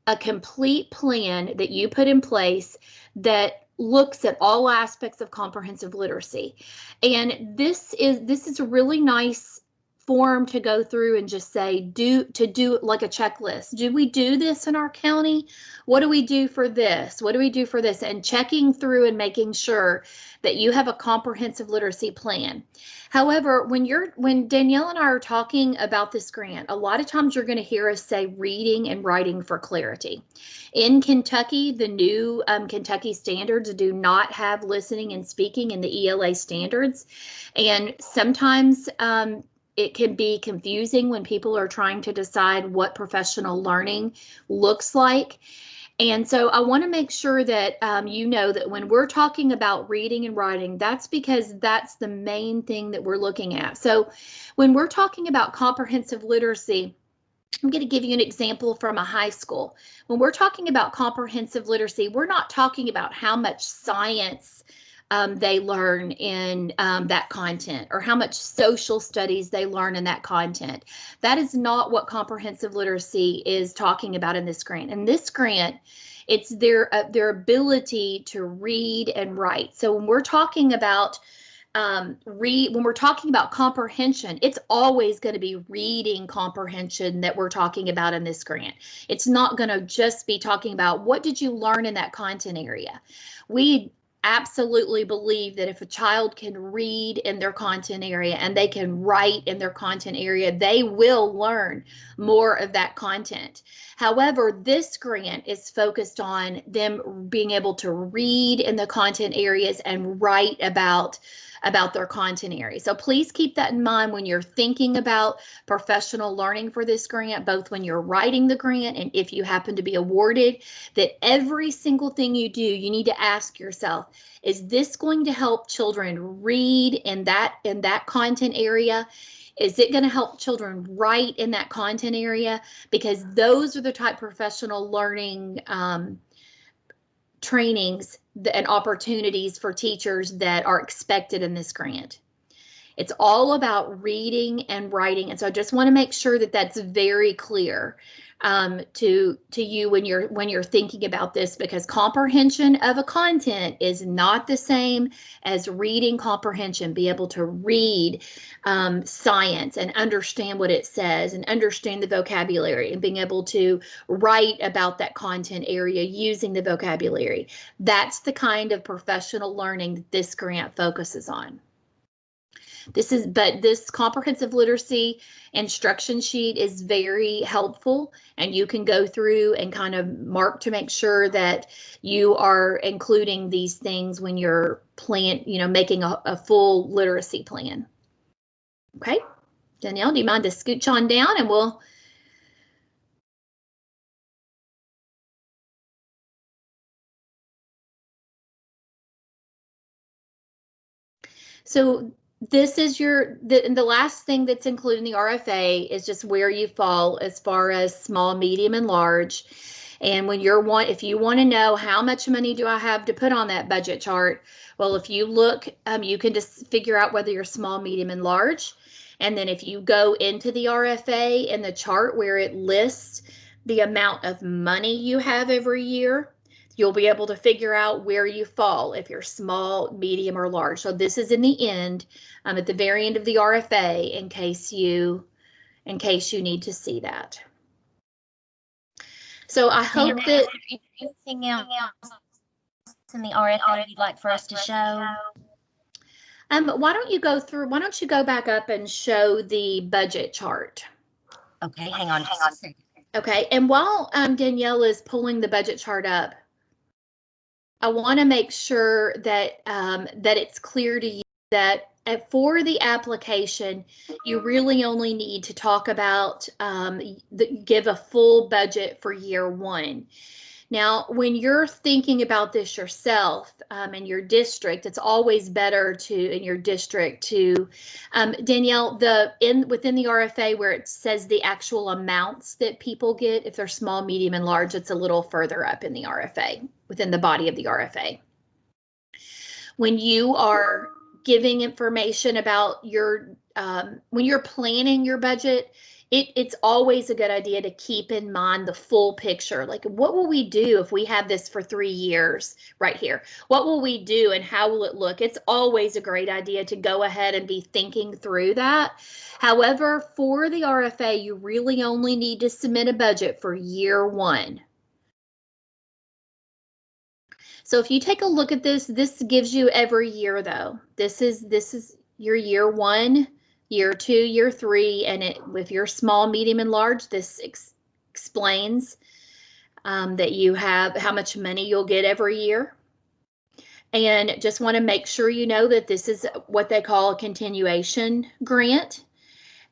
A: a complete plan that you put in place that looks at all aspects of comprehensive literacy. And this is a really nice form to go through and just say, do like a checklist. Do we do this in our county? What do we do for this? What do we do for this? And checking through and making sure that you have a comprehensive literacy plan. However, when Danielle and I are talking about this grant, a lot of times you're going to hear us say reading and writing for clarity. In Kentucky, the new Kentucky standards do not have listening and speaking in the ELA standards. And sometimes it can be confusing when people are trying to decide what professional learning looks like. And so I want to make sure that you know that when we're talking about reading and writing, that's because that's the main thing that we're looking at. So when we're talking about comprehensive literacy, I'm going to give you an example from a high school. When we're talking about comprehensive literacy, we're not talking about how much science they learn in that content, or how much social studies they learn in that content. That is not what comprehensive literacy is talking about in this grant. In this grant, it's their ability to read and write. So when we're talking about when we're talking about comprehension, it's always going to be reading comprehension that we're talking about in this grant. It's not going to just be talking about what did you learn in that content area. We absolutely believe that if a child can read in their content area and they can write in their content area, they will learn more of that content. However, this grant is focused on them being able to read in the content areas and write about their content area. So please keep that in mind when you're thinking about professional learning for this grant, both when you're writing the grant and if you happen to be awarded, that every single thing you do, you need to ask yourself, is this going to help children read in that content area? Is it going to help children write in that content area? Because those are the type of professional learning trainings and opportunities for teachers that are expected in this grant. It's all about reading and writing. And so I just want to make sure that that's very clear to you when you're thinking about this, because comprehension of a content is not the same as reading comprehension. Be able to read science and understand what it says and understand the vocabulary, and being able to write about that content area using the vocabulary. That's the kind of professional learning that this grant focuses on. But this comprehensive literacy instruction sheet is very helpful, and you can go through and kind of mark to make sure that you are including these things when you're making a full literacy plan. Okay, Danielle, do you mind to scooch on down and we'll. So this is the last thing that's included in the RFA is just where you fall as far as small, medium, and large. And when if you want to know how much money do I have to put on that budget chart, well, if you look, you can just figure out whether you're small, medium, and large. And then if you go into the RFA in the chart where it lists the amount of money you have every year, You'll be able to figure out where you fall, if you're small, medium, or large. So this is in the end, at the very end of the RFA, in case you need to see that. So I hope that
B: anything else in the RFA you'd like for us to show?
A: Why don't you go back up and show the budget chart?
B: Okay, hang on just a second.
A: Okay, and while Danielle is pulling the budget chart up, I want to make sure that that it's clear to you that for the application, you really only need to talk about give a full budget for year one. Now, when you're thinking about this yourself in your district, it's always better to, in your district, to, Danielle, within the RFA where it says the actual amounts that people get, if they're small, medium, and large, it's a little further up in the RFA, within the body of the RFA. When you are giving information about your, when you're planning your budget, it's always a good idea to keep in mind the full picture. Like, what will we do if we have this for 3 years right here? What will we do and how will it look? It's always a great idea to go ahead and be thinking through that. However, for the RFA, you really only need to submit a budget for year one. So if you take a look at this, this gives you every year though. This is your year one, year two, year three, and if you're small, medium, and large, this explains that you have how much money you'll get every year. And just want to make sure you know that this is what they call a continuation grant.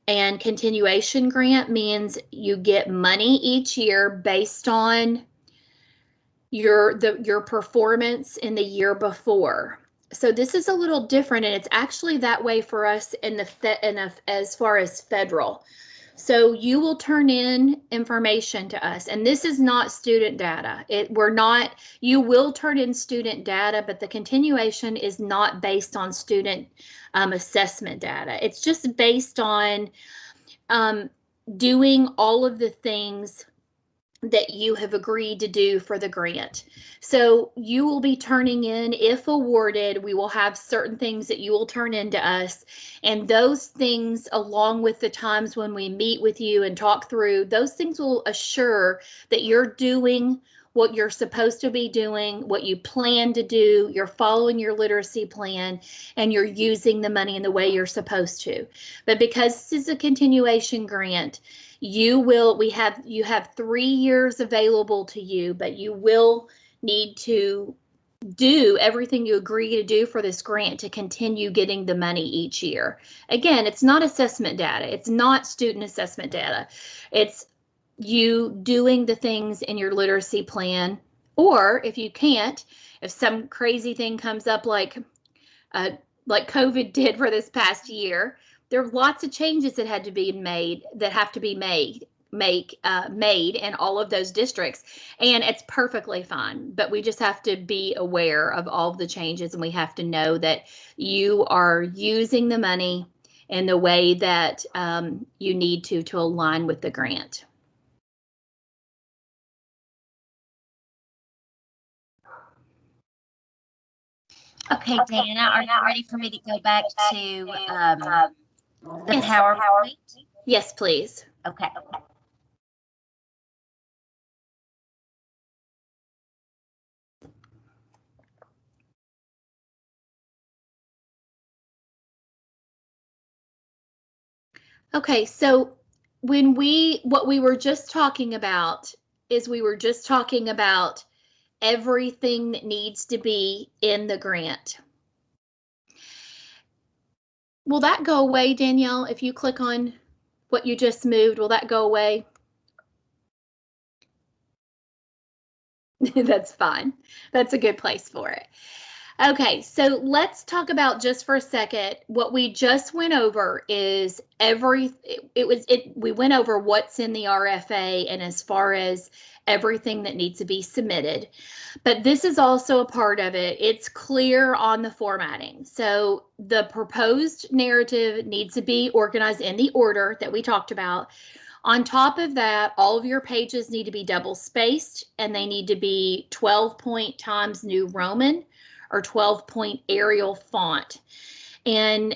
A: And continuation grant means you get money each year based on your performance in the year before. So this is a little different, and it's actually that way for us as far as federal. So you will turn in information to us, and this is not student data. You will turn in student data, but the continuation is not based on student assessment data. It's just based on doing all of the things that you have agreed to do for the grant. So you will be turning in, if awarded, we will have certain things that you will turn into us. And those things, along with the times when we meet with you and talk through, those things will assure that you're doing what you're supposed to be doing, what you plan to do, you're following your literacy plan, and you're using the money in the way you're supposed to. But because this is a continuation grant, you have 3 years available to you, but you will need to do everything you agree to do for this grant to continue getting the money each year. Again, it's not assessment data. It's not student assessment data. It's you doing the things in your literacy plan, or if you can't, if some crazy thing comes up like COVID did for this past year, there are lots of changes that have to be made in all of those districts, and it's perfectly fine. But we just have to be aware of all of the changes, and we have to know that you are using the money in the way that you need to align with the grant.
B: Okay, Dana, are you ready for me to go back to the PowerPoint?
A: Yes, please.
B: Okay.
A: Okay, so what we were just talking about is we were just talking about everything that needs to be in the grant. Will that go away, Danielle? If you click on what you just moved, will that go away? That's fine. That's a good place for it. Okay, so let's talk about just for a second what we just went over is we went over what's in the RFA and as far as everything that needs to be submitted. But this is also a part of it. It's clear on the formatting. So the proposed narrative needs to be organized in the order that we talked about. On top of that, all of your pages need to be double spaced, and they need to be 12-point Times New Roman or 12-point Arial font. And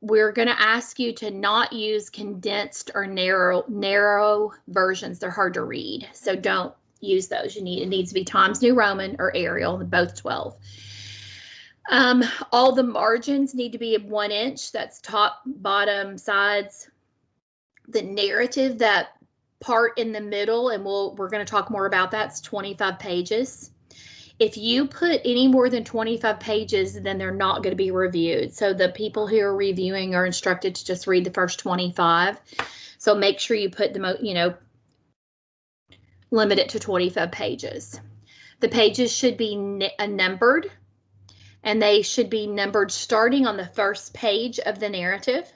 A: we're going to ask you to not use condensed or narrow versions. They're hard to read, so don't use those. It needs to be Times New Roman or Arial, both 12. All the margins need to be 1 inch. That's top, bottom, sides. The narrative, that part in the middle, and we're going to talk more about that, it's 25 pages. If you put any more than 25 pages, then they're not going to be reviewed. So the people who are reviewing are instructed to just read the first 25. So make sure you put limit it to 25 pages. The pages should be numbered, and they should be numbered starting on the first page of the narrative.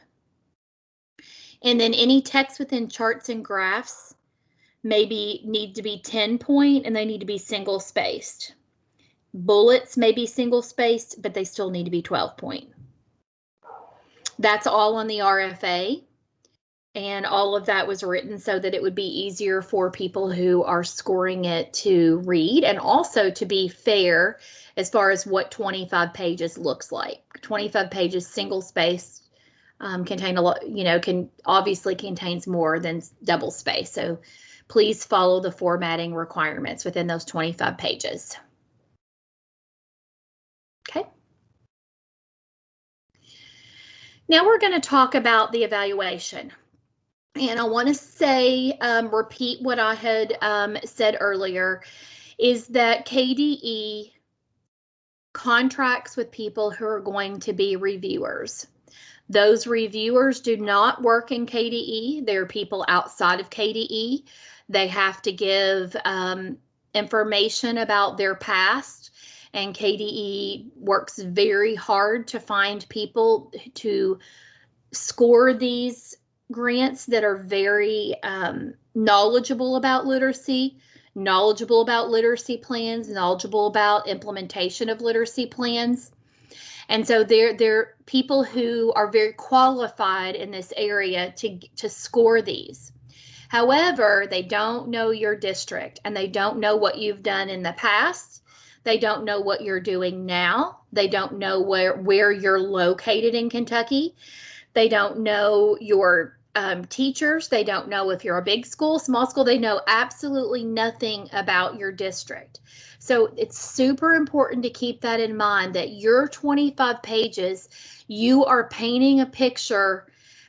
A: And then any text within charts and graphs need to be 10-point, and they need to be single spaced. Bullets may be single spaced, but they still need to be 12-point. That's all on the RFA, and all of that was written so that it would be easier for people who are scoring it to read, and also to be fair as far as what 25 pages looks like. 25 pages single spaced contain a lot, obviously contains more than double space. So please follow the formatting requirements within those 25 pages. Okay. Now we're going to talk about the evaluation. And I want to say, repeat what I had said earlier, is that KDE contracts with people who are going to be reviewers. Those reviewers do not work in KDE. They're people outside of KDE. They have to give information about their past, and KDE works very hard to find people to score these grants that are very knowledgeable about literacy, knowledgeable about literacy plans, knowledgeable about implementation of literacy plans. And so they're people who are very qualified in this area to score these. However, they don't know your district, and they don't know what you've done in the past. They don't know what you're doing now. They don't know where you're located in Kentucky. They don't know your teachers. They don't know if you're a big school, small school. They know absolutely nothing about your district. So it's super important to keep that in mind, that your 25 pages, you are painting a picture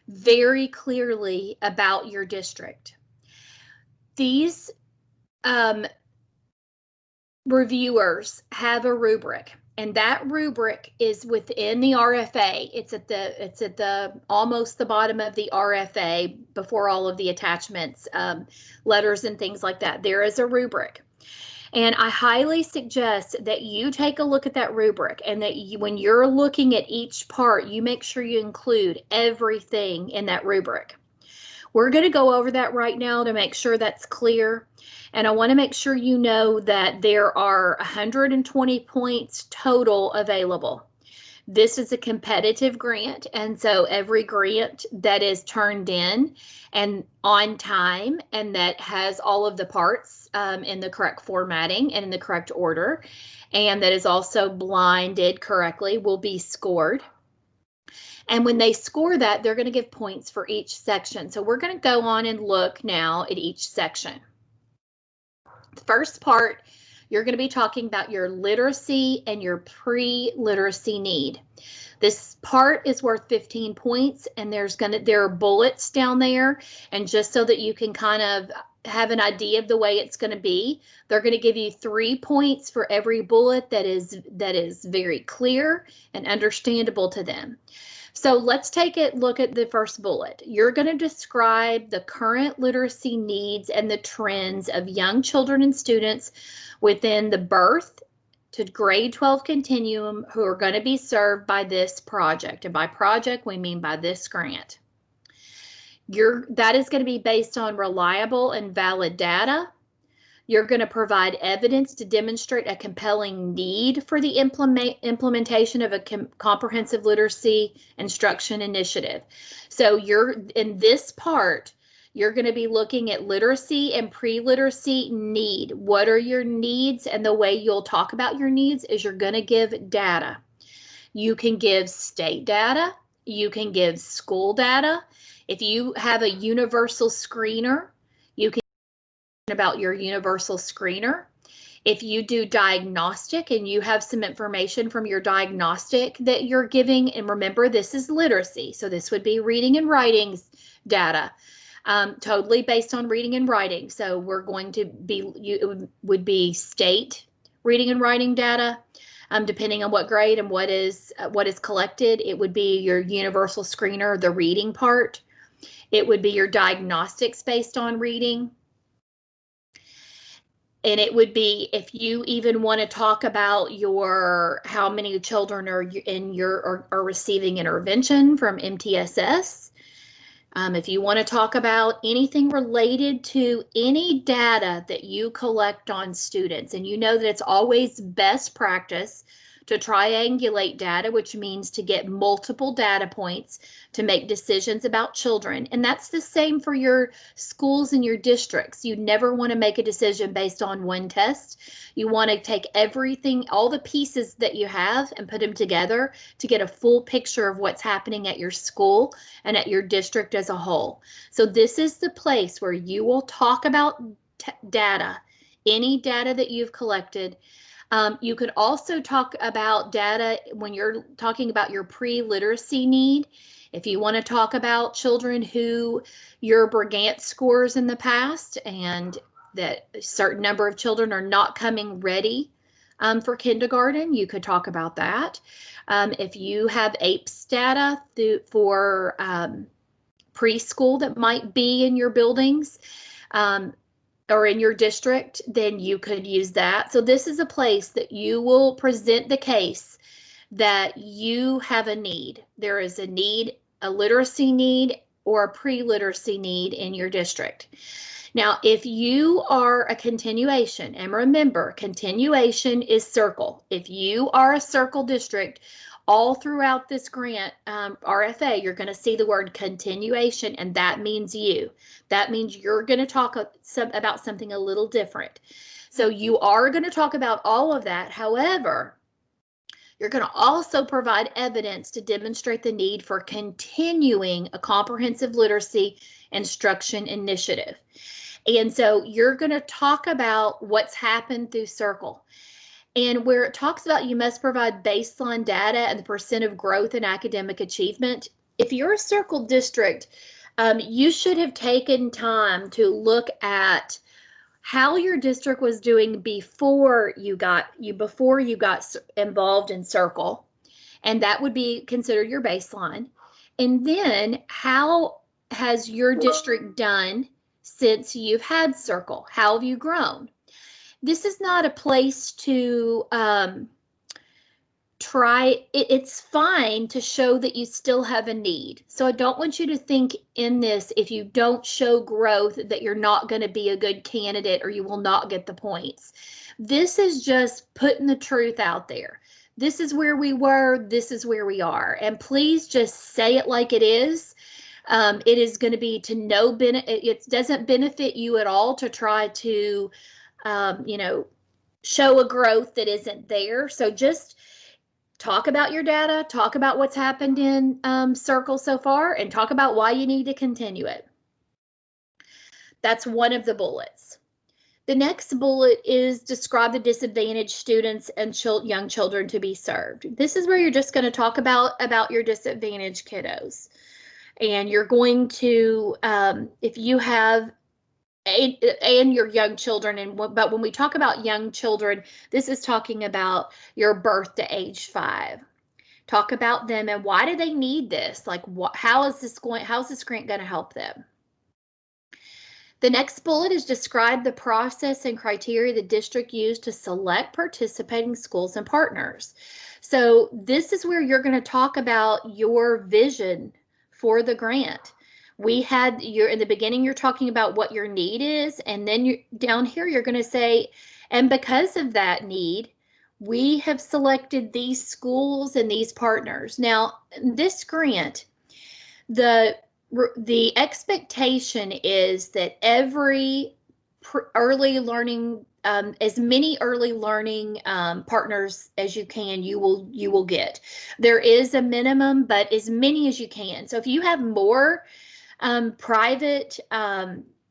A: very clearly about your district. These reviewers have a rubric, and that rubric is within the RFA. It's at the almost the bottom of the RFA before all of the attachments, letters and things like that. There is a rubric. And I highly suggest that you take a look at that rubric, and that when you're looking at each part, you make sure you include everything in that rubric. We're going to go over that right now to make sure that's clear. And I want to make sure you know that there are 120 points total available. This is a competitive grant, and so every grant that is turned in and on time, and that has all of the parts in the correct formatting and in the correct order, and that is also blinded correctly, will be scored. And when they score that, they're going to give points for each section. So we're going to go on and look now at each section. The first part, you're going to be talking about your literacy and your pre-literacy need. This part is worth 15 points, and there are bullets down there. And just so that you can kind of have an idea of the way it's going to be, they're going to give you 3 points for every bullet that is very clear and understandable to them. So let's take a look at the first bullet. You're going to describe the current literacy needs and the trends of young children and students within the birth to grade 12 continuum who are going to be served by this project. And by project, we mean by this grant. That is going to be based on reliable and valid data. You're going to provide evidence to demonstrate a compelling need for the implementation of a comprehensive literacy instruction initiative. So in this part, You're going to be looking at literacy and pre-literacy need. What are your needs? And the way you'll talk about your needs is you're going to give data. You can give state data. You can give school data. If you have a universal screener, you can about your universal screener. If you do diagnostic and you have some information from your diagnostic that you're giving, and remember, this is literacy. So this would be reading and writing data, totally based on reading and writing. So we're going to be, it would be state reading and writing data, depending on what grade and what is collected. It would be your universal screener, the reading part. It would be your diagnostics based on reading. And it would be, if you even want to talk about how many children are are receiving intervention from MTSS. If you want to talk about anything related to any data that you collect on students, and you know that it's always best practice to triangulate data, which means to get multiple data points to make decisions about children. And that's the same for your schools and your districts. You never want to make a decision based on one test. You want to take everything, all the pieces that you have, and put them together to get a full picture of what's happening at your school and at your district as a whole. So this is the place where you will talk about data, any data that you've collected. You could also talk about data when you're talking about your pre-literacy need. If you want to talk about children who your Brigant scores in the past, and that a certain number of children are not coming ready for kindergarten, you could talk about that. If you have APES data for preschool that might be in your buildings, or in your district, then you could use that. So this is a place that you will present the case that you have a need. There is a need, a literacy need or a pre-literacy need in your district. Now, if you are a continuation, and remember, continuation is circle. If you are a circle district, all throughout this grant RFA, you're going to see the word continuation, and that means you. That means you're going to talk about something a little different. So you are going to talk about all of that. However, you're going to also provide evidence to demonstrate the need for continuing a comprehensive literacy instruction initiative. And so you're going to talk about what's happened through Circle. And where it talks about you must provide baseline data and the percent of growth in academic achievement. If you're a Circle district, you should have taken time to look at how your district was doing before you got involved in Circle, and that would be considered your baseline. And then how has your district done since you've had Circle? How have you grown? This is not a place to it's fine to show that you still have a need. So I don't want you to think in this, if you don't show growth, that you're not going to be a good candidate or you will not get the points. This is just putting the truth out there. This is where we were, this is where we are. And please just say it like it is. It is going to be to no benefit. It doesn't benefit you at all to try to show a growth that isn't there. So just talk about your data, talk about what's happened in Circle so far, and talk about why you need to continue it. That's one of the bullets. The next bullet is describe the disadvantaged students and young children to be served. This is where you're just going to talk about your disadvantaged kiddos. And you're going to, if you have and your young children, but when we talk about young children, this is talking about your birth to age 5. Talk about them and why do they need this? Like, how's this grant going to help them? The next bullet is describe the process and criteria the district used to select participating schools and partners. So this is where you're going to talk about your vision for the grant. In the beginning, you're talking about what your need is, and then down here, you're going to say, and because of that need, we have selected these schools and these partners. Now, this grant, the the expectation is that every early learning, as many early learning partners as you can, you will get. There is a minimum, but as many as you can. So if you have more private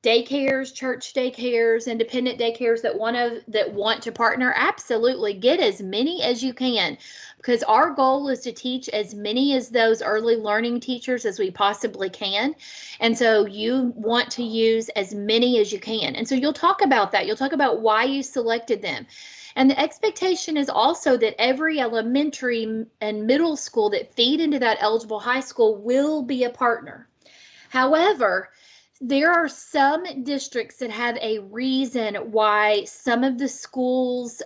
A: daycares, church daycares, independent daycares that want to partner, absolutely get as many as you can, because our goal is to teach as many as those early learning teachers as we possibly can. And so you want to use as many as you can. And so you'll talk about that. You'll talk about why you selected them. And the expectation is also that every elementary and middle school that feed into that eligible high school will be a partner. However, there are some districts that have a reason why some of the schools,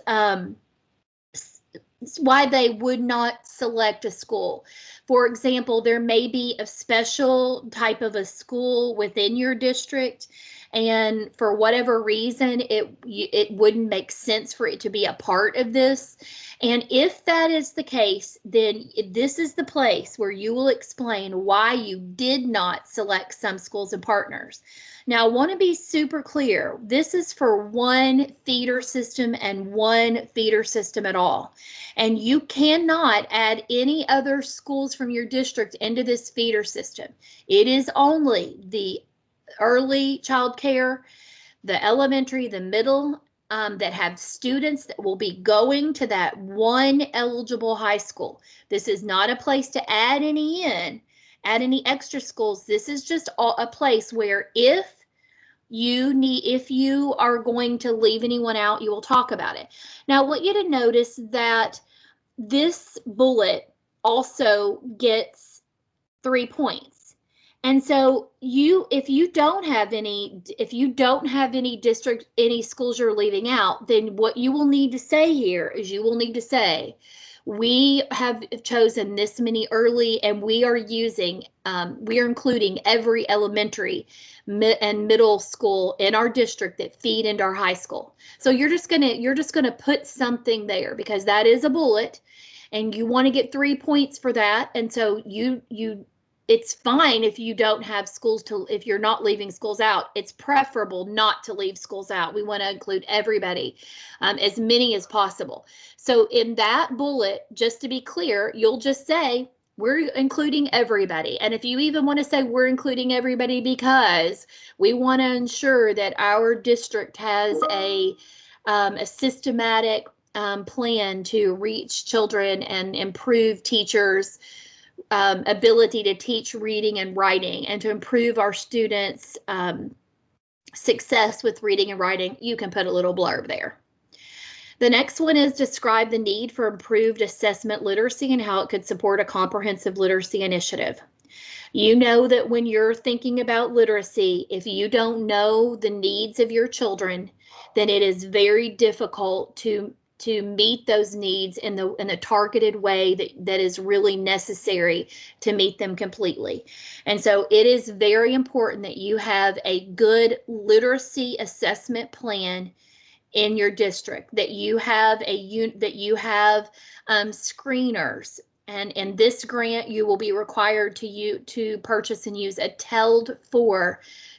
A: why they would not select a school. For example, there may be a special type of a school within your district, and for whatever reason, it wouldn't make sense for it to be a part of this. And if that is the case, then this is the place where you will explain why you did not select some schools and partners. Now, I want to be super clear. This is for one feeder system and one feeder system at all. And you cannot add any other schools from your district into this feeder system. It is only the early child care, the elementary, the middle, that have students that will be going to that one eligible high school. This is not a place to add any extra schools. This is just a place where if you are going to leave anyone out, you will talk about it. Now, I want you to notice that this bullet also gets 3 points. And so if you don't have any district, any schools you're leaving out, then what you will need to say here is you will need to say, we have chosen this many early, and we are including every elementary and middle school in our district that feed into our high school. So you're just gonna put something there, because that is a bullet, and you want to get 3 points for that. And so it's fine if you don't have if you're not leaving schools out. It's preferable not to leave schools out. We want to include everybody, as many as possible. So in that bullet, just to be clear, you'll just say, we're including everybody. And if you even want to say we're including everybody because we want to ensure that our district has a systematic plan to reach children and improve teachers' ability to teach reading and writing, and to improve our students' success with reading and writing, you can put a little blurb there. The next one is describe the need for improved assessment literacy and how it could support a comprehensive literacy initiative. You know that when you're thinking about literacy, if you don't know the needs of your children, then it is very difficult to meet those needs in the targeted way that is really necessary to meet them completely. And so it is very important that you have a good literacy assessment plan in your district, that you have screeners. And in this grant, you will be required to purchase and use a TELD-4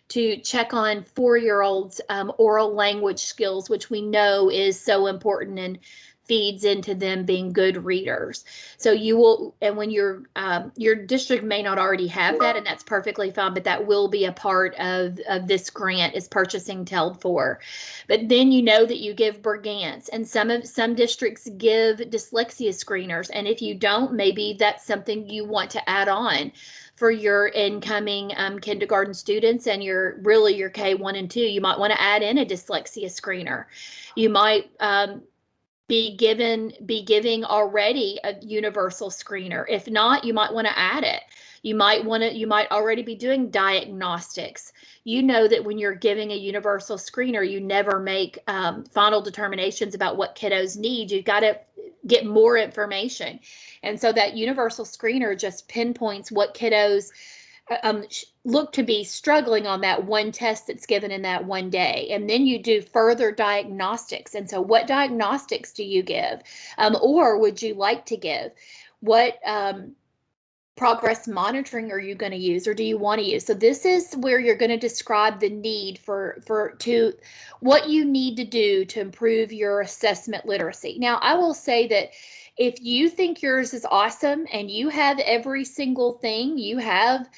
A: to check on 4-year-olds' oral language skills, which we know is so important and feeds into them being good readers. So you will, and when your district may not already have that, and that's perfectly fine, but that will be a part of this grant, is purchasing TELD-4. But then you know that you give Brigance, and some districts give dyslexia screeners, and if you don't, maybe that's something you want to add on for your incoming kindergarten students and your K1 and 2. You might want to add in a dyslexia screener. You might be giving already a universal screener. If not, you might want to add it. You might already be doing diagnostics. You know that when you're giving a universal screener, you never make final determinations about what kiddos need. You've got to get more information. And so that universal screener just pinpoints what kiddos look to be struggling on that one test that's given in that one day. And then you do further diagnostics. And so what diagnostics do you give? Or would you like to give? What progress monitoring are you going to use, or do you want to use? So this is where you're going to describe the need to what you need to do to improve your assessment literacy. Now, I will say that if you think yours is awesome and you have every single thing, you have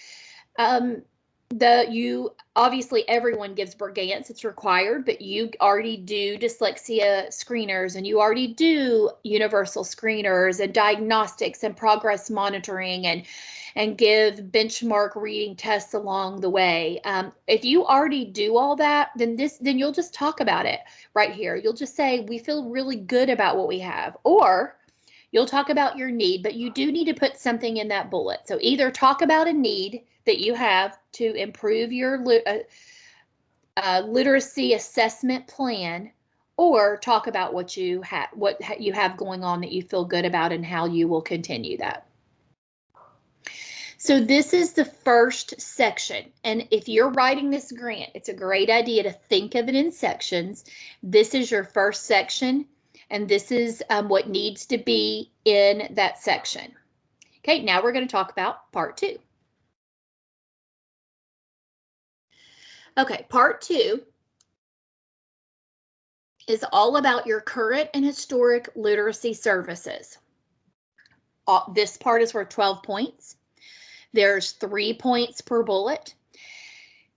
A: obviously everyone gives Brigance, it's required, but you already do dyslexia screeners, and you already do universal screeners and diagnostics and progress monitoring and give benchmark reading tests along the way. If you already do all that, then you'll just talk about it right here. You'll just say, we feel really good about what we have, or you'll talk about your need, but you do need to put something in that bullet. So either talk about a need that you have to improve your literacy assessment plan, or talk about what you have going on that you feel good about and how you will continue that. So this is the first section, and if you're writing this grant, it's a great idea to think of it in sections. This is your first section, and this is what needs to be in that section. Okay, now we're going to talk about part 2. Okay, part 2 is all about your current and historic literacy services. This part is worth 12 points. There's 3 points per bullet.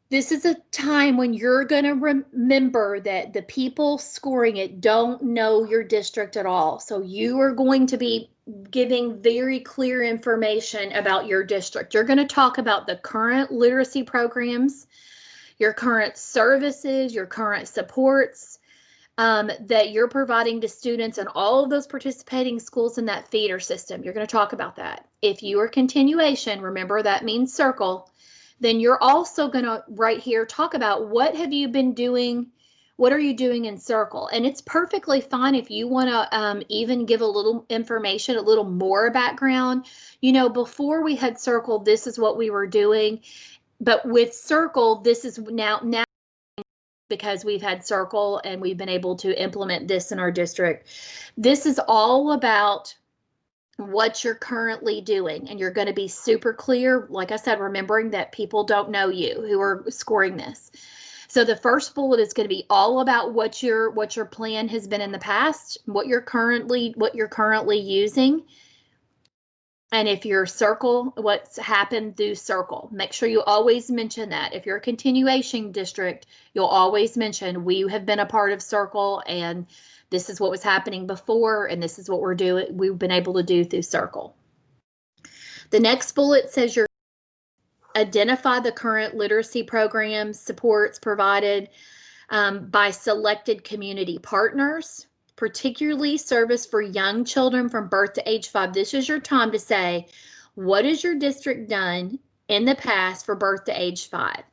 A: This is a time when you're going to remember that the people scoring it don't know your district at all. So you are going to be giving very clear information about your district. You're going to talk about the current literacy programs, your current services, your current supports that you're providing to students and all of those participating schools in that feeder system. You're going to talk about that. If you are continuation, remember that means circle, then you're also going to right here talk about what have you been doing, what are you doing in circle. And it's perfectly fine if you want to even give a little information, a little more background. You know, before we had circle, this is what we were doing. But with circle, this is now because we've had circle and we've been able to implement this in our district. This is all about what you're currently doing, and you're going to be super clear. Like I said, remembering that people don't know you who are scoring this. So the first bullet is going to be all about what your plan has been in the past, what you're currently using. And if you're circle, what's happened through circle. Make sure you always mention that. If you're a continuation district, you'll always mention we have been a part of circle, and this is what was happening before, and this is what we've been able to do through circle. The next bullet says you're identify the current literacy programs, supports provided by selected community partners, particularly service for young children from birth to age 5. This is your time to say, what has your district done in the past for birth to age 5?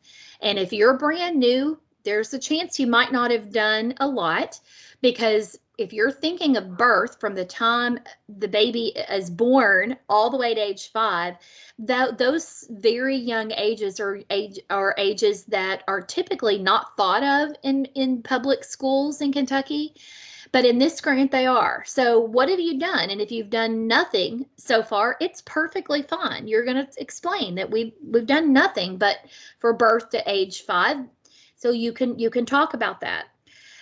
A: And if you're brand new, there's a chance you might not have done a lot, because if you're thinking of birth from the time the baby is born all the way to age 5, those very young ages are ages that are typically not thought of in public schools in Kentucky. But in this grant, they are. So what have you done? And if you've done nothing so far, it's perfectly fine. You're going to explain that we've done nothing but for birth to age 5. So you can talk about that.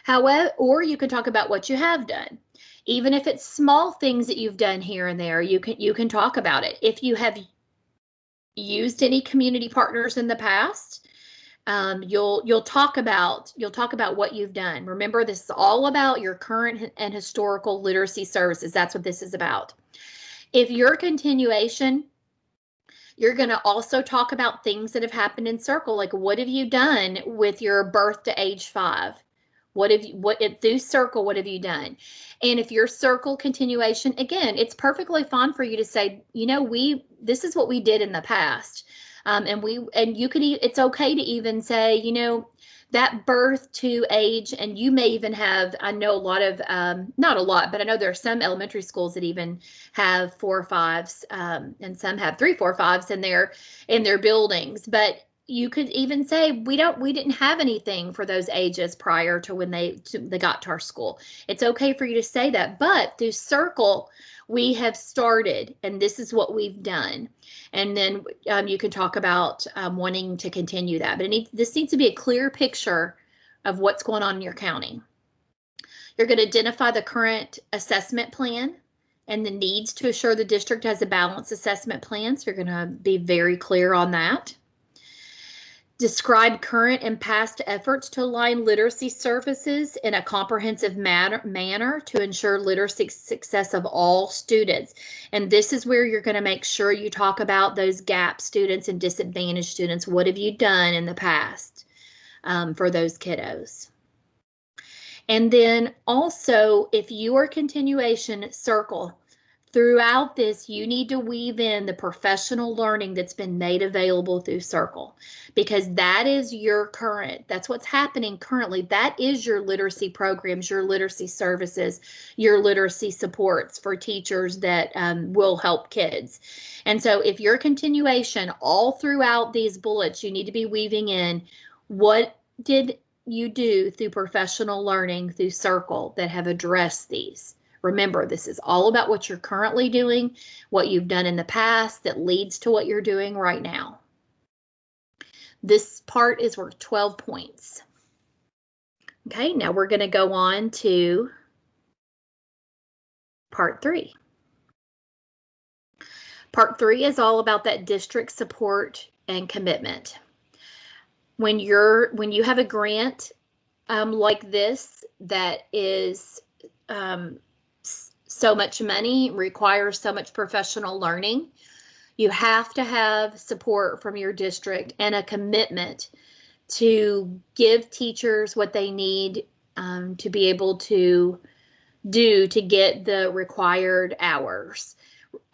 A: However, or you can talk about what you have done. Even if it's small things that you've done here and there, you can talk about it. If you have used any community partners in the past, you'll talk about what you've done. Remember, this is all about your current and historical literacy services. That's what this is about. If you're continuation, you're going to also talk about things that have happened in circle, like what have you done with your birth to age 5? Through circle, what have you done? And if you're circle continuation, again, it's perfectly fine for you to say, you know, this is what we did in the past. It's okay to even say, you know, that birth to age, and you may even have, I know a lot of, not a lot, but I know there are some elementary schools that even have 4 or 5s, and some have 3, 4, 5s in their buildings. But you could even say we didn't have anything for those ages prior to when they got to our school. It's okay for you to say that, but through Circle, we have started, and this is what we've done. And then you can talk about wanting to continue that. But this needs to be a clear picture of what's going on in your county. You're going to identify the current assessment plan and the needs to assure the district has a balanced assessment plan. So you're going to be very clear on that. Describe current and past efforts to align literacy services in a comprehensive manner to ensure literacy success of all students. And this is where you're going to make sure you talk about those GAP students and disadvantaged students. What have you done in the past for those kiddos? And then also, if you are continuation Circle, throughout this, you need to weave in the professional learning that's been made available through Circle, because that is your current, that's what's happening currently. That is your literacy programs, your literacy services, your literacy supports for teachers that will help kids. And so if your continuation all throughout these bullets, you need to be weaving in what did you do through professional learning through Circle that have addressed these. Remember, this is all about what you're currently doing, what you've done in the past that leads to what you're doing right now. This part is worth 12 points. Okay, now we're going to go on to part 3. Part 3 is all about that district support and commitment. When you have a grant like this that is so much money, requires so much professional learning, you have to have support from your district and a commitment to give teachers what they need to be able to do to get the required hours.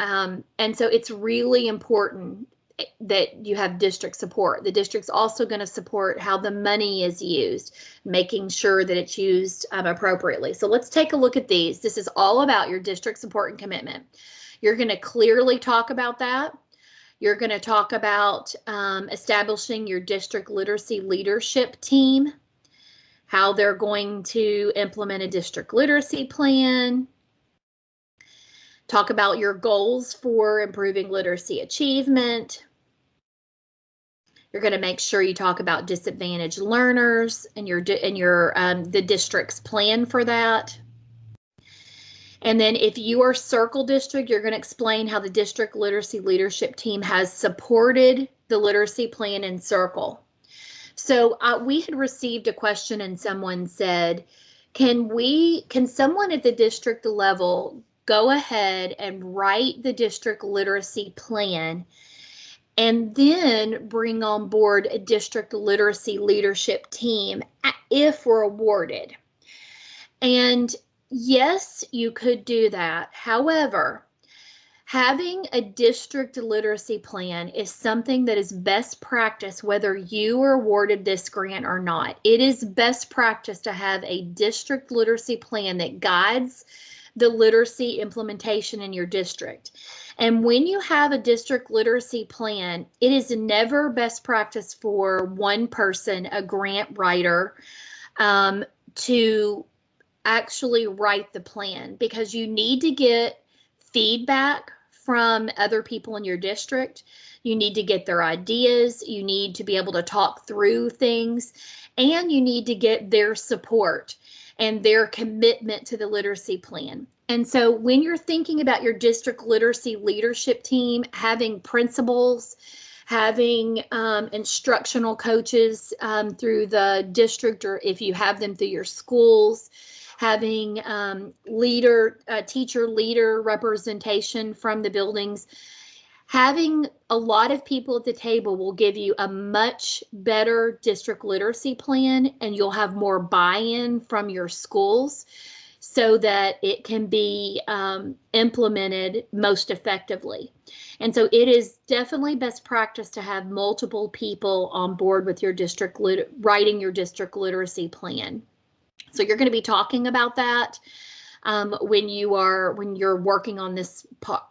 A: And so it's really important that you have district support. The district's also going to support how the money is used, making sure that it's used appropriately. So let's take a look at these. This is all about your district support and commitment. You're going to clearly talk about that. You're going to talk about establishing your district literacy leadership team, how they're going to implement a district literacy plan. Talk about your goals for improving literacy achievement. You're going to make sure you talk about disadvantaged learners and the district's plan for that. And then if you are Circle District, you're going to explain how the district literacy leadership team has supported the literacy plan in Circle. So we had received a question and someone said, can someone at the district level go ahead and write the district literacy plan and then bring on board a district literacy leadership team if we're awarded? And yes, you could do that. However, having a district literacy plan is something that is best practice whether you are awarded this grant or not. It is best practice to have a district literacy plan that guides the literacy implementation in your district. And when you have a district literacy plan, it is never best practice for one person, a grant writer, to actually write the plan, because you need to get feedback from other people in your district. You need to get their ideas. You need to be able to talk through things, and you need to get their support and their commitment to the literacy plan. And so when you're thinking about your district literacy leadership team, having principals, having instructional coaches through the district, or if you have them through your schools, having teacher leader representation from the buildings, having a lot of people at the table will give you a much better district literacy plan, and you'll have more buy-in from your schools so that it can be implemented most effectively. And so it is definitely best practice to have multiple people on board with your district writing your district literacy plan. So you're going to be talking about that. when you're working on this part.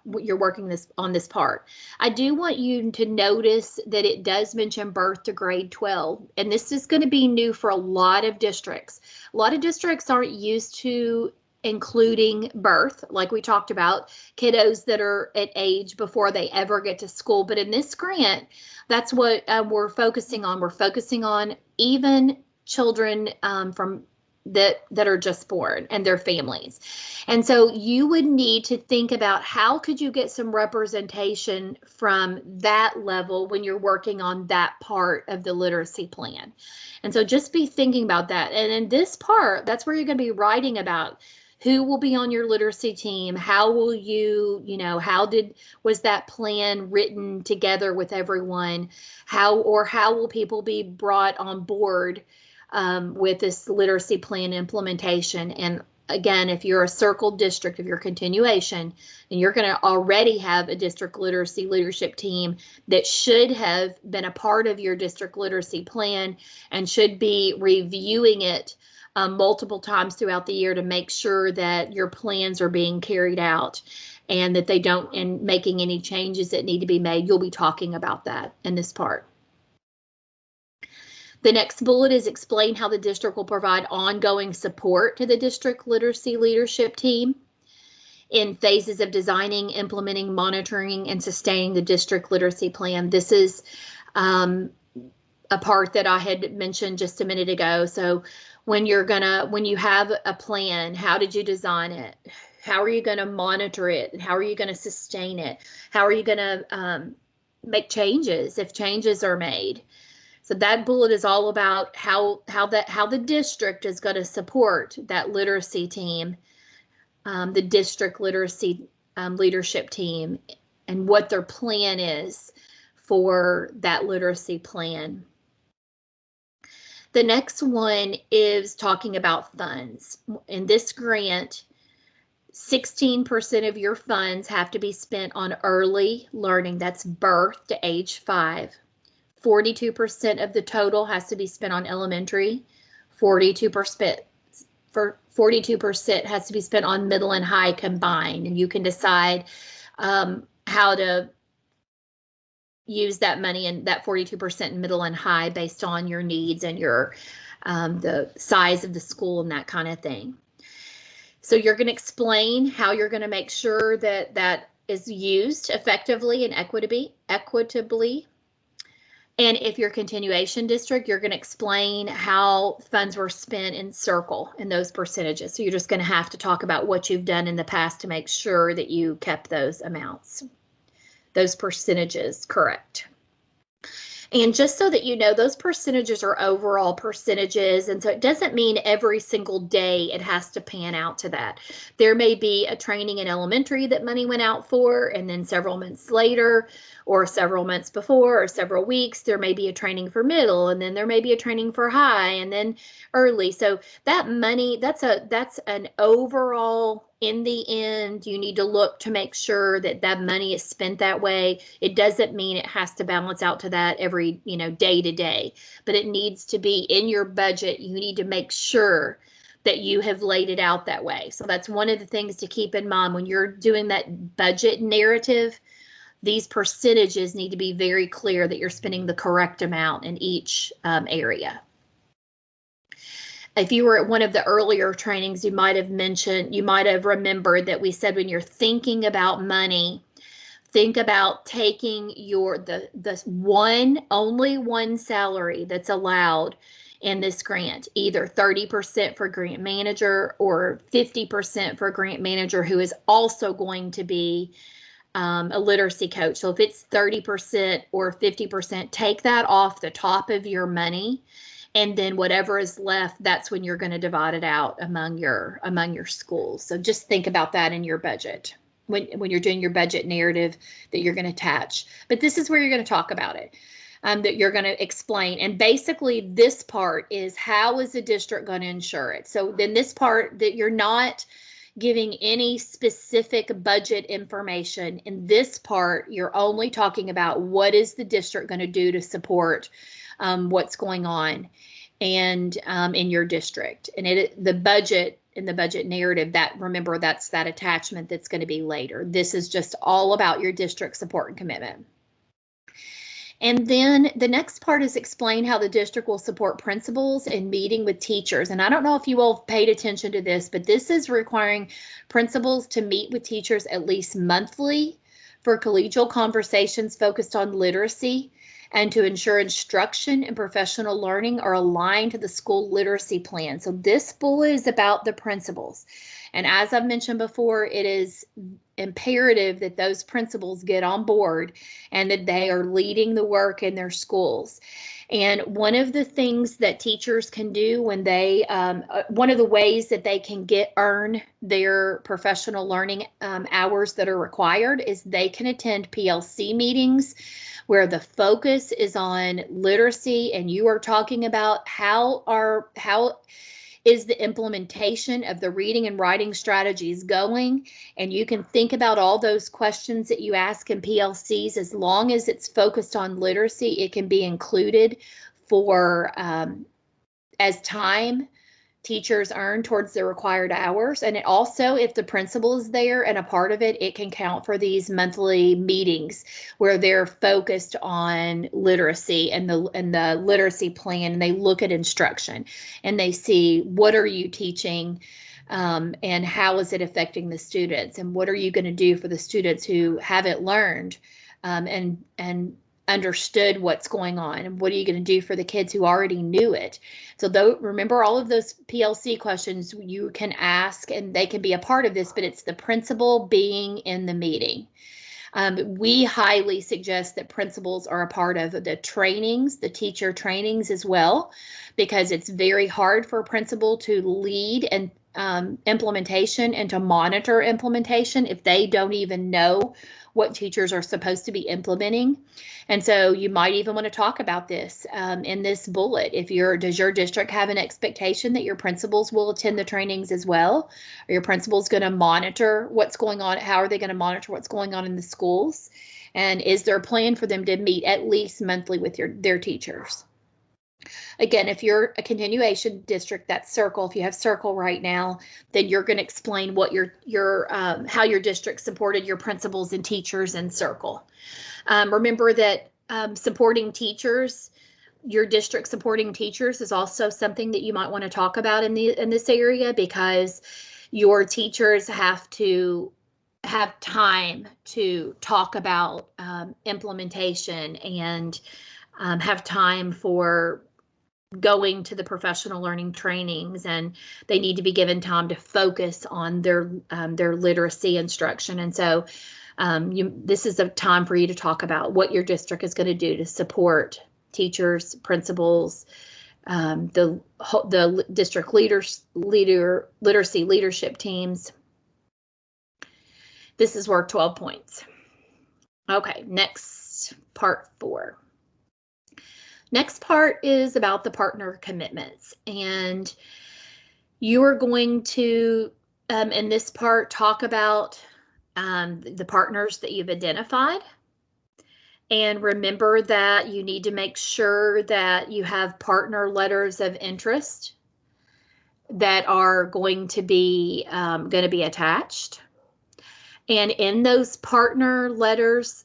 A: On this part. I do want you to notice that it does mention birth to grade 12, and this is going to be new for a lot of districts. A lot of districts aren't used to including birth, like we talked about, kiddos that are at age before they ever get to school. But in this grant, that's what we're focusing on. We're focusing on even children from that are just born and their families. And so you would need to think about how could you get some representation from that level when you're working on that part of the literacy plan. And so just be thinking about that. And in this part, that's where you're going to be writing about who will be on your literacy team, how will you, was that plan written together with everyone, how will people be brought on board with this literacy plan implementation. And again, if you're a circled district, if you're continuation, then you're going to already have a district literacy leadership team that should have been a part of your district literacy plan and should be reviewing it multiple times throughout the year to make sure that your plans are being carried out and that they don't, and making any changes that need to be made. You'll be talking about that in this part. The next bullet is explain how the district will provide ongoing support to the district literacy leadership team in phases of designing, implementing, monitoring, and sustaining the district literacy plan. This is a part that I had mentioned just a minute ago. So when you have a plan, how did you design it? How are you going to monitor it? How are you going to sustain it? How are you going to make changes if changes are made? So that bullet is all about how the district is going to support that literacy team, the district literacy leadership team, and what their plan is for that literacy plan. The next one is talking about funds. In this grant, 16% of your funds have to be spent on early learning. That's birth to age 5. 42% of the total has to be spent on elementary. 42% has to be spent on middle and high combined. And you can decide how to use that money and that 42% in middle and high based on your needs and your the size of the school and that kind of thing. So you're going to explain how you're going to make sure that that is used effectively and equitably. And if you're a continuation district, you're going to explain how funds were spent in circle in those percentages. So you're just going to have to talk about what you've done in the past to make sure that you kept those amounts, those percentages correct. And just so that you know, those percentages are overall percentages. And so it doesn't mean every single day it has to pan out to that. There may be a training in elementary that money went out for, and then several months later, or several months before, or several weeks, there may be a training for middle, and then there may be a training for high, and then early. So that money, that's an overall, in the end, you need to look to make sure that that money is spent that way. It doesn't mean it has to balance out to that every, day to day, but it needs to be in your budget. You need to make sure that you have laid it out that way. So that's one of the things to keep in mind when you're doing that budget narrative. These percentages need to be very clear that you're spending the correct amount in each area. If you were at one of the earlier trainings, you might have remembered that we said when you're thinking about money, think about taking only one salary that's allowed in this grant, either 30% for grant manager or 50% for grant manager who is also going to be a literacy coach. So if it's 30% or 50%, take that off the top of your money, and then whatever is left, that's when you're going to divide it out among your schools. So just think about that in your budget when you're doing your budget narrative that you're going to attach. But this is where you're going to talk about it, that you're going to explain. And basically this part is how is the district going to ensure it? So then this part that you're not giving any specific budget information. In this part, you're only talking about what is the district going to do to support what's going on and in your district. And the budget budget narrative, that remember that's that attachment that's going to be later. This is just all about your district support and commitment. And then the next part is explain how the district will support principals in meeting with teachers. And I don't know if you all paid attention to this, but this is requiring principals to meet with teachers at least monthly for collegial conversations focused on literacy and to ensure instruction and professional learning are aligned to the school literacy plan. So this bullet is about the principals. And as I've mentioned before, it is imperative that those principals get on board and that they are leading the work in their schools. And one of the things that teachers can do when they, one of the ways that they can earn their professional learning hours that are required is they can attend PLC meetings where the focus is on literacy, and you are talking about how is the implementation of the reading and writing strategies going, and you can think about all those questions that you ask in PLCs. As long as it's focused on literacy, it can be included for as time teachers earn towards the required hours. And it also, if the principal is there and a part of it, it can count for these monthly meetings where they're focused on literacy and the literacy plan, and they look at instruction and they see what are you teaching and how is it affecting the students, and what are you going to do for the students who haven't learned and understood what's going on, and what are you going to do for the kids who already knew it. So remember all of those PLC questions you can ask, and they can be a part of this, but it's the principal being in the meeting. We highly suggest that principals are a part of the trainings, the teacher trainings as well, because it's very hard for a principal to lead and implementation and to monitor implementation if they don't even know what teachers are supposed to be implementing. And so you might even want to talk about this in this bullet. Does your district have an expectation that your principals will attend the trainings as well? Are your principals going to monitor what's going on? How are they going to monitor what's going on in the schools? And is there a plan for them to meet at least monthly with their teachers? Again, if you're a continuation district, that's circle. If you have circle right now, then you're going to explain what how your district supported your principals and teachers in circle. Remember that supporting teachers, your district supporting teachers, is also something that you might want to talk about in this area, because your teachers have to have time to talk about implementation and have time for going to the professional learning trainings, and they need to be given time to focus on their literacy instruction. And so this is a time for you to talk about what your district is going to do to support teachers, principals, the district literacy leadership teams. This is worth 12 points. Okay, next, part 4. Next part is about the partner commitments, and you are going to, in this part, talk about the partners that you've identified. And remember that you need to make sure that you have partner letters of interest that are going to be attached. And in those partner letters,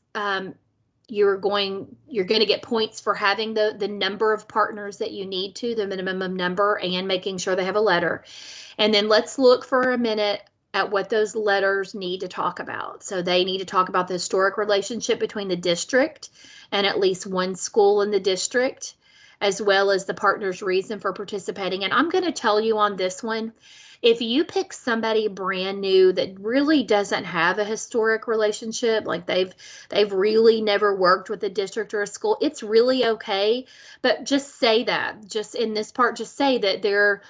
A: you're going to get points for having the number of partners that you need the minimum number, and making sure they have a letter. And then let's look for a minute at what those letters need to talk about. So they need to talk about the historic relationship between the district and at least one school in the district, as well as the partner's reason for participating. And I'm going to tell you on this one, if you pick somebody brand new that really doesn't have a historic relationship, like they've really never worked with a district or a school, it's really okay. But just say that, just in this part, just say that they're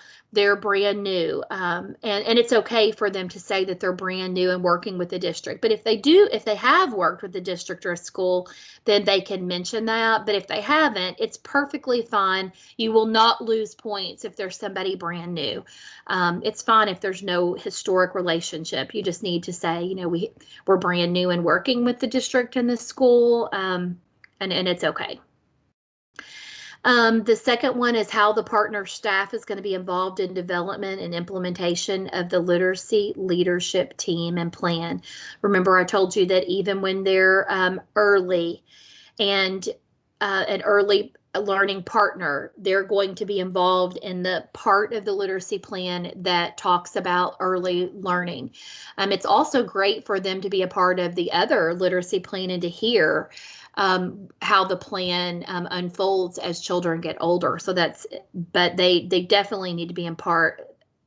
A: brand new, and it's okay for them to say that they're brand new and working with the district. But if they have worked with the district or a school, then they can mention that. But if they haven't, it's perfectly fine. You will not lose points if there's somebody brand new. It's fine if there's no historic relationship. You just need to say, we're brand new and working with the district and the school, and it's okay. The second one is how the partner staff is going to be involved in development and implementation of the literacy leadership team and plan. Remember, I told you that even when they're early and an early learning partner, they're going to be involved in the part of the literacy plan that talks about early learning. It's also great for them to be a part of the other literacy plan and to hear how the plan unfolds as children get older. So but they definitely need to be a part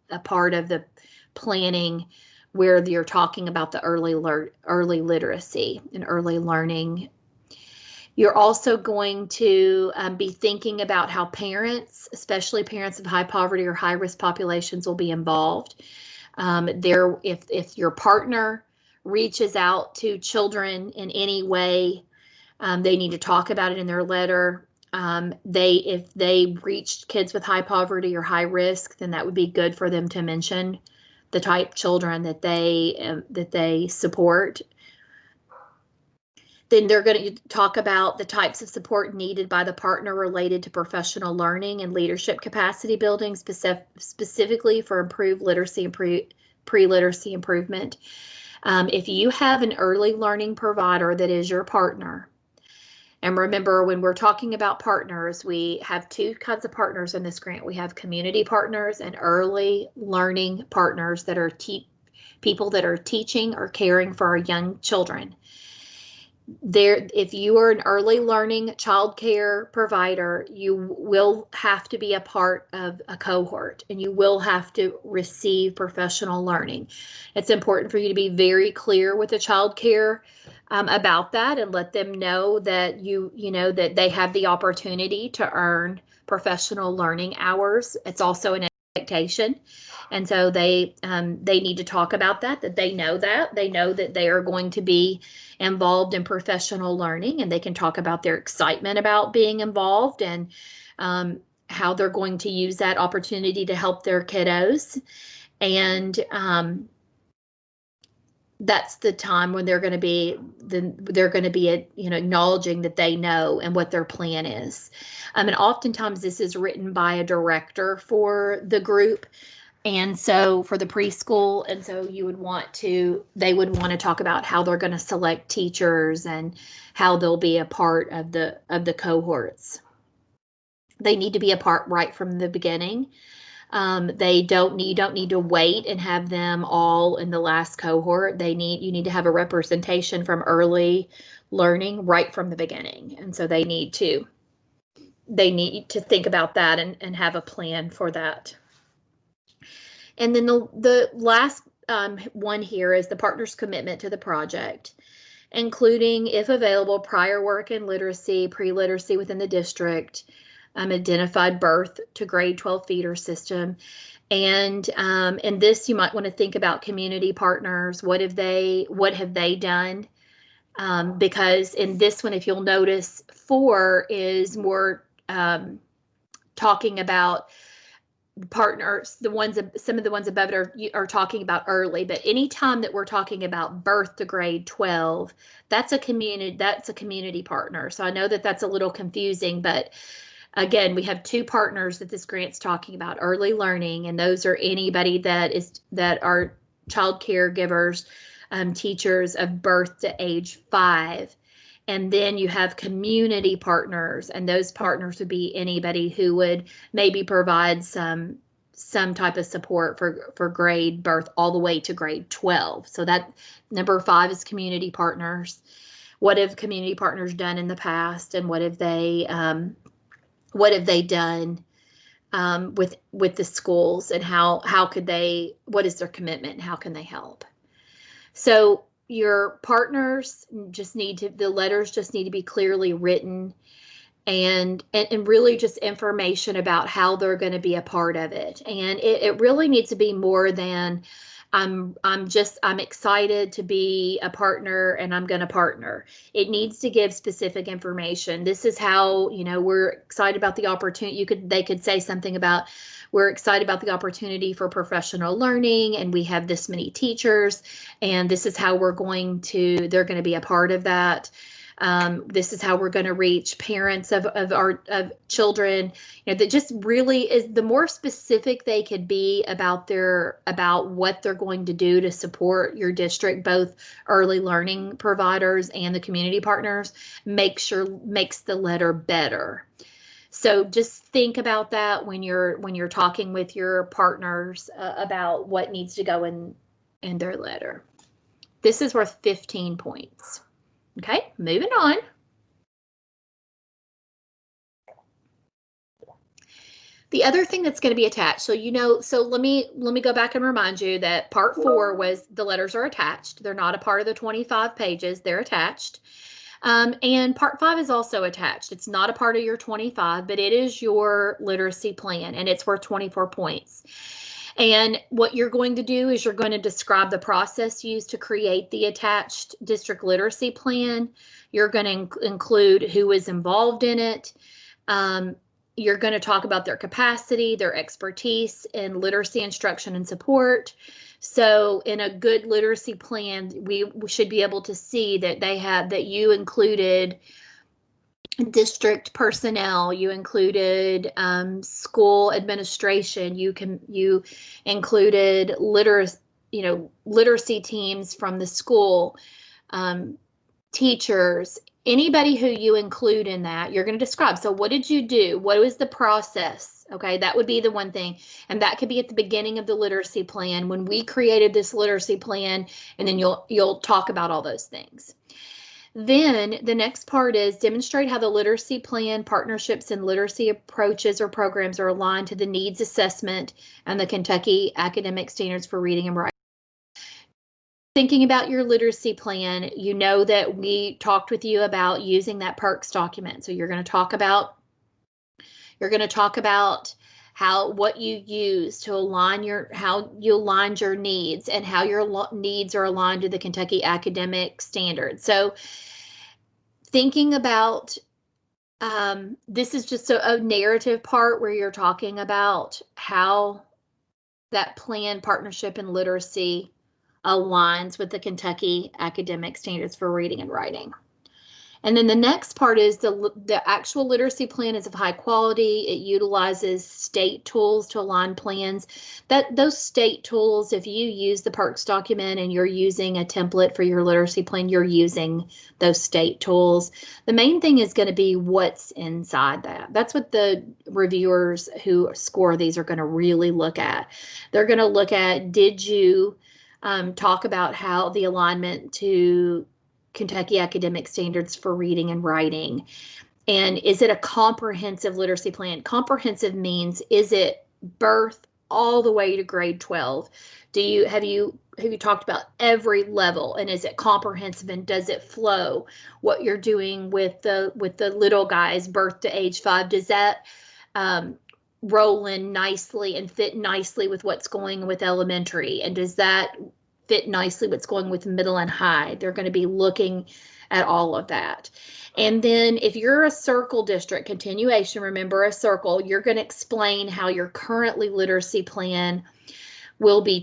A: of the planning where you're talking about the early literacy and early learning. You're also going to be thinking about how parents, especially parents of high poverty or high risk populations, will be involved. If your partner reaches out to children in any way, they need to talk about it in their letter. If they reached kids with high poverty or high risk, then that would be good for them to mention the type children that they support. Then they're going to talk about the types of support needed by the partner related to professional learning and leadership capacity building, specifically for improved literacy and pre-literacy improvement. If you have an early learning provider that is your partner, and remember, when we're talking about partners, we have two kinds of partners in this grant. We have community partners and early learning partners that are people that are teaching or caring for our young children. If you are an early learning child care provider, you will have to be a part of a cohort and you will have to receive professional learning. It's important for you to be very clear with the child care about that and let them know that that they have the opportunity to earn professional learning hours. It's also an expectation. And so they need to talk about that they know that they are going to be involved in professional learning, and they can talk about their excitement about being involved and how they're going to use that opportunity to help their kiddos. And that's the time when they're going to be acknowledging that they know and what their plan is. And oftentimes this is written by a director for the group. And so for the preschool, and so they would want to talk about how they're going to select teachers and how they'll be a part of the cohorts. They need to be a part right from the beginning. You don't need to wait and have them all in the last cohort. You need to have a representation from early learning right from the beginning. And so they need to think about that and have a plan for that. And then the last one here is the partner's commitment to the project, including, if available, prior work in literacy, pre-literacy within the district, identified birth to grade 12 feeder system. And in this, you might want to think about community partners. What have they done? Because in this one, if you'll notice, 4 is more talking about partners. Some of the ones above it are talking about early, but anytime that we're talking about birth to grade 12, that's a community partner. So I know that that's a little confusing, but again, we have 2 partners that this grant's talking about: early learning, and those are anybody that are child caregivers, teachers of birth to age 5. And then you have community partners, and those partners would be anybody who would maybe provide some type of support for grade birth all the way to grade 12. So that number 5 is community partners. What have community partners done in the past, and what have they done with the schools, and what is their commitment, and how can they help? So your partners the letters just need to be clearly written, and really just information about how they're going to be a part of it. And it really needs to be more than I'm excited to be a partner and I'm going to partner. It needs to give specific information. This is how, we're excited about the opportunity. They could say something about, we're excited about the opportunity for professional learning, and we have this many teachers, and this is how they're going to be a part of that. This is how we're going to reach parents of our children. That just really is, the more specific they could be about what they're going to do to support your district, both early learning providers and the community partners, makes the letter better. So just think about that when you're talking with your partners about what needs to go in their letter. This is worth 15 points. Okay, moving on. The other thing that's going to be attached, so let me go back and remind you that part 4 was the letters are attached. They're not a part of the 25 pages, they're attached. And part 5 is also attached. It's not a part of your 25, but it is your literacy plan, and it's worth 24 points. And what you're going to do is you're going to describe the process used to create the attached district literacy plan. You're going to include who is involved in it. You're going to talk about their capacity, their expertise in literacy instruction and support. So in a good literacy plan, we should be able to see that you included district personnel, you included school administration, you included literacy teams from the school, teachers, anybody who you include in that, you're going to describe. So what did you do? What was the process? Okay, that would be the one thing. And that could be at the beginning of the literacy plan when we created this literacy plan, and then you'll talk about all those things. Then the next part is demonstrate how the literacy plan, partnerships, and literacy approaches or programs are aligned to the needs assessment and the Kentucky academic standards for reading and writing. Thinking about your literacy plan, you know that we talked with you about using that PERCS document. So you're going to talk about what you use to how you aligned your needs and how your needs are aligned to the Kentucky academic standards. So thinking about this is just a narrative part where you're talking about how that plan, partnership, and literacy aligns with the Kentucky academic standards for reading and writing. And then the next part is the actual literacy plan is of high quality. It utilizes state tools to align plans. Those state tools, if you use the PERCS document and you're using a template for your literacy plan, you're using those state tools. The main thing is going to be what's inside that. That's what the reviewers who score these are going to really look at. They're going to look at, did you talk about how the alignment to Kentucky academic standards for reading and writing, and is it a comprehensive literacy plan? Comprehensive means, is it birth all the way to grade 12? Have you talked about every level, and is it comprehensive, and does it flow? What you're doing with the little guys birth to age 5, does that roll in nicely and fit nicely with what's going with elementary, and does that fit nicely what's going with middle and high? They're going to be looking at all of that. And then if you're a circle district, continuation, remember a circle, you're going to explain how your currently literacy plan will be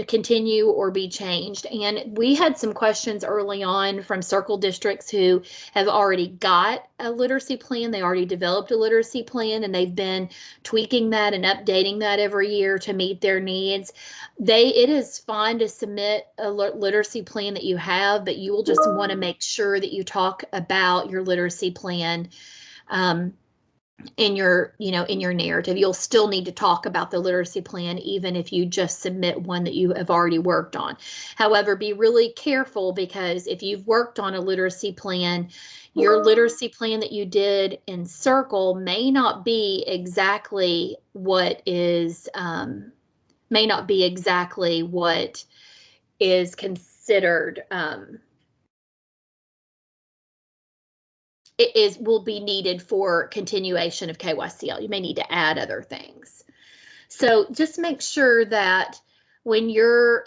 A: continue or be changed. And we had some questions early on from circle districts who have already got a literacy plan. They already developed a literacy plan, and they've been tweaking that and updating that every year to meet their needs. It is fine to submit a literacy plan that you have, but you will just want to make sure that you talk about your literacy plan in your narrative. You'll still need to talk about the literacy plan even if you just submit one that you have already worked on. However, be really careful, because if you've worked on a literacy plan, your literacy plan that you did in circle may not be exactly what is considered will be needed for continuation of KyCL. You may need to add other things. So just make sure that when you're,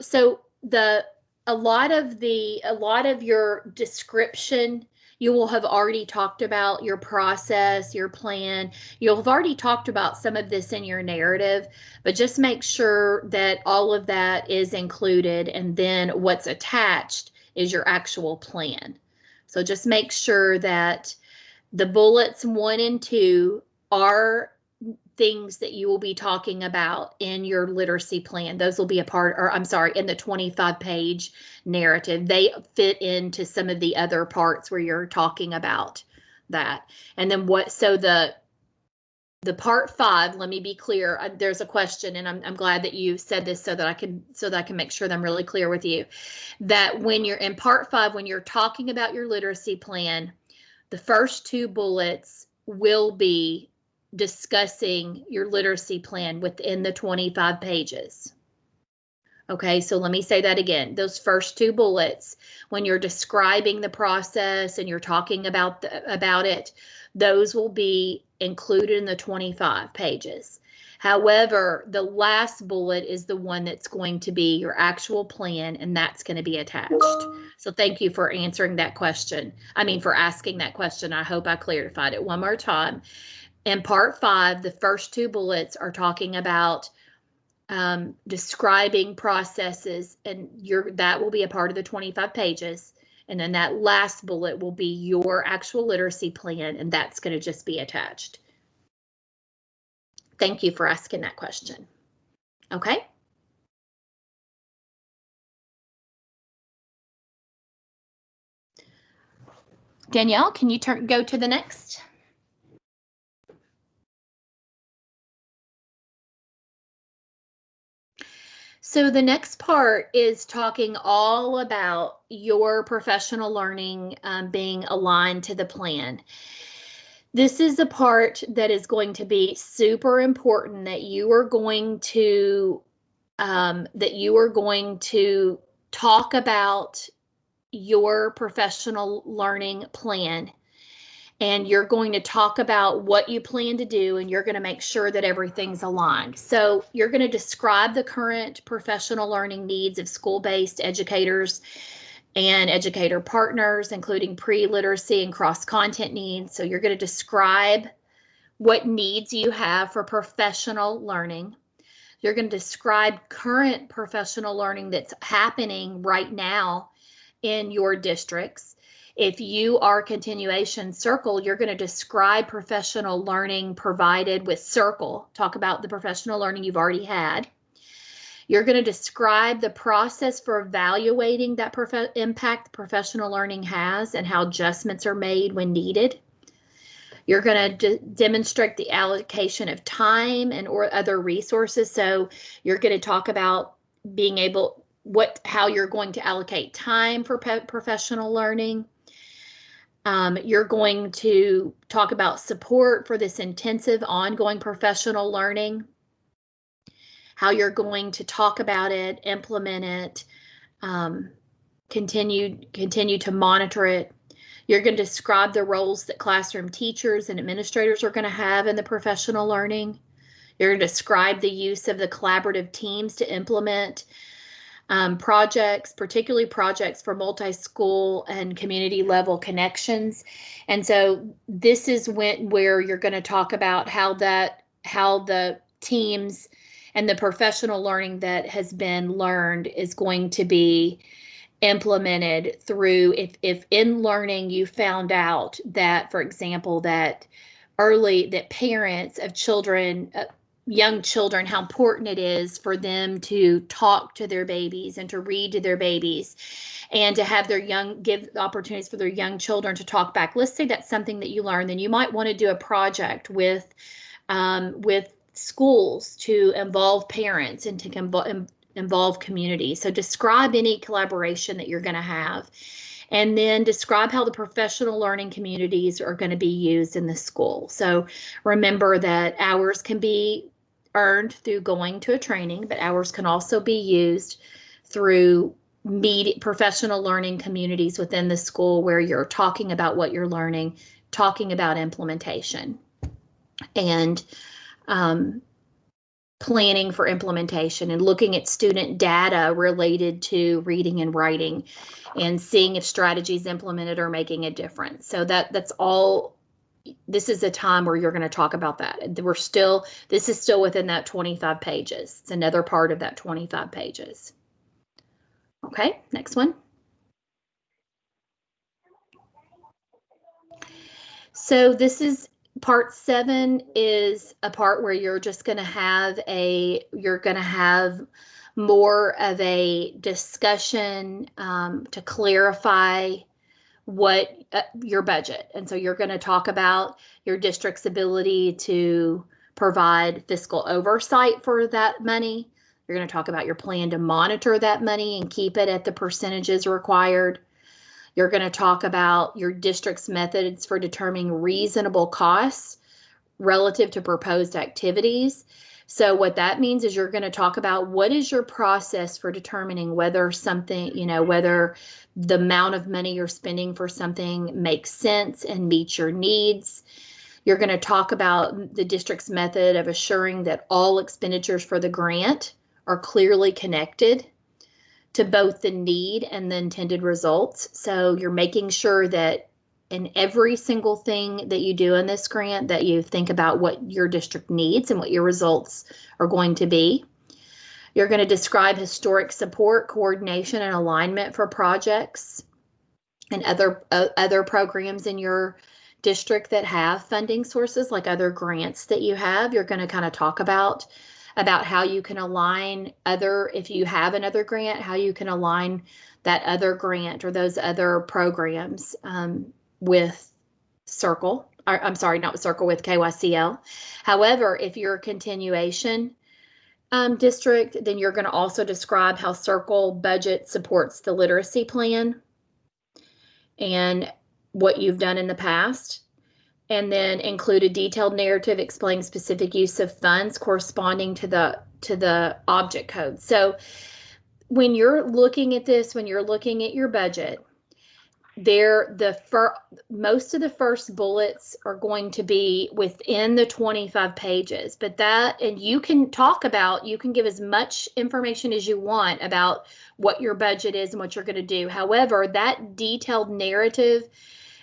A: a lot of your description, you will have already talked about your process, your plan. You'll have already talked about some of this in your narrative, but just make sure that all of that is included, and then what's attached is your actual plan. So just make sure that the bullets 1 and 2 are things that you will be talking about in your literacy plan. Those will be a part, or I'm sorry, in the 25-page narrative. They fit into some of the other parts where you're talking about that. And then so the part 5, let me be clear. There's a question, and I'm glad that you said this so that I can make sure that I'm really clear with you. That when you're in part 5, when you're talking about your literacy plan, the first 2 bullets will be discussing your literacy plan within the 25 pages. Okay, so let me say that again. Those first 2 bullets, when you're describing the process and you're talking about it, those will be included in the 25 pages. However, the last bullet is the one that's going to be your actual plan, and that's going to be attached. So thank you for answering that question. For asking that question. I hope I clarified it one more time. In part 5, the first 2 bullets are talking about describing processes, and that will be a part of the 25 pages. And then that last bullet will be your actual literacy plan, and that's going to just be attached. Thank you for asking that question. Okay. Danielle, can you go to the next? So the next part is talking all about your professional learning being aligned to the plan. This is a part that is going to be super important that you are going to talk about your professional learning plan. And you're going to talk about what you plan to do, and you're going to make sure that everything's aligned. So you're going to describe the current professional learning needs of school-based educators and educator partners, including pre-literacy and cross-content needs. So you're going to describe what needs you have for professional learning. You're going to describe current professional learning that's happening right now in your districts. If you are continuation Circle, you're going to describe professional learning provided with Circle. Talk about the professional learning you've already had. You're going to describe the process for evaluating that impact professional learning has and how adjustments are made when needed. You're going to demonstrate the allocation of time and or other resources. So you're going to talk about how you're going to allocate time for professional learning. You're going to talk about support for this intensive ongoing professional learning, how you're going to talk about it, implement it, continue to monitor it. You're going to describe the roles that classroom teachers and administrators are going to have in the professional learning. You're going to describe the use of the collaborative teams to implement projects, particularly projects for multi-school and community level connections. And so this is where you're going to talk about how the teams and the professional learning that has been learned is going to be implemented through, if in learning you found out that, for example, that parents of children, young children, how important it is for them to talk to their babies and to read to their babies and to have give opportunities for their young children to talk back. Let's say that's something that you learned, then you might want to do a project with schools to involve parents and to involve community. So describe any collaboration that you're going to have, and then describe how the professional learning communities are going to be used in the school. So remember that hours can be earned through going to a training, but hours can also be used through professional learning communities within the school where you're talking about what you're learning, talking about implementation, and planning for implementation and looking at student data related to reading and writing and seeing if strategies implemented are making a difference. So that's all. This is a time where you're going to talk about that. This is still within that 25 pages. It's another part of that 25 pages. Okay, next one. So this is part 7 is a part where you're just going to have more of a discussion to clarify what your budget. And so you're going to talk about your district's ability to provide fiscal oversight for that money. You're going to talk about your plan to monitor that money and keep it at the percentages required. You're going to talk about your district's methods for determining reasonable costs relative to proposed activities. So what that means is you're going to talk about what is your process for determining whether something, whether the amount of money you're spending for something makes sense and meets your needs. You're going to talk about the district's method of assuring that all expenditures for the grant are clearly connected to both the need and the intended results. So you're making sure that in every single thing that you do in this grant, that you think about what your district needs and what your results are going to be. You're going to describe historic support, coordination, and alignment for projects and other programs in your district that have funding sources, like other grants that you have. You're going to kind of talk about how you can align if you have another grant, how you can align that other grant or those other programs with Circle. I'm sorry, not with Circle, with KyCL. However, if you're a continuation district, then you're going to also describe how Circle budget supports the literacy plan and what you've done in the past. And then include a detailed narrative explaining specific use of funds corresponding to the object code. So when you're looking at this, when you're looking at your budget, most of the first bullets are going to be within the 25 pages, and you can give as much information as you want about what your budget is and what you're going to do. However, that detailed narrative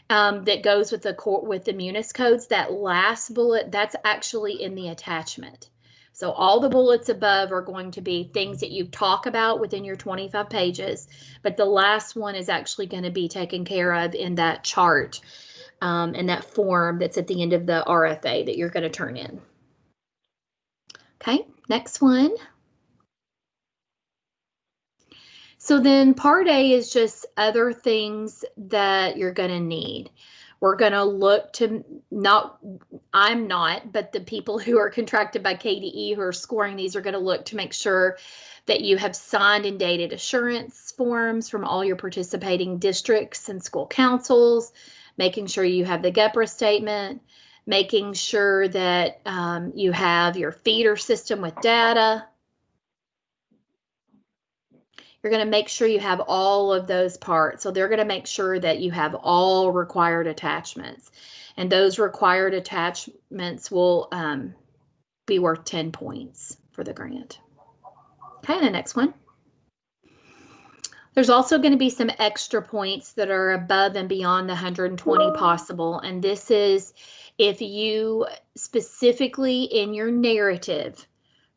A: that goes with the munis codes, that last bullet, that's actually in the attachment. So all the bullets above are going to be things that you talk about within your 25 pages, but the last one is actually going to be taken care of in that chart, in that form that's at the end of the RFA that you're going to turn in. Okay, next one. So then part A is just other things that you're going to need. We're going to look to but the people who are contracted by KDE who are scoring these are going to look to make sure that you have signed and dated assurance forms from all your participating districts and school councils, making sure you have the GEPRA statement, making sure that you have your feeder system with data. You're going to make sure you have all of those parts. So they're going to make sure that you have all required attachments. And those required attachments will be worth 10 points for the grant. Okay, the next one. There's also going to be some extra points that are above and beyond the 120 possible. And this is if you specifically in your narrative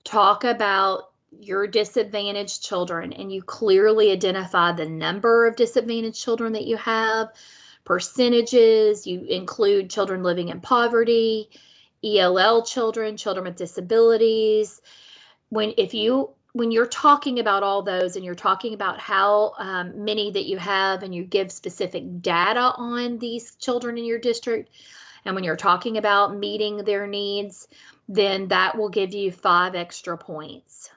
A: talk about your disadvantaged children and you clearly identify the number of disadvantaged children that you have, percentages, you include children living in poverty, ELL children, children with disabilities. When you're talking about all those and you're talking about how many that you have and you give specific data on these children in your district, and when you're talking about meeting their needs, then that will give you 5 extra points.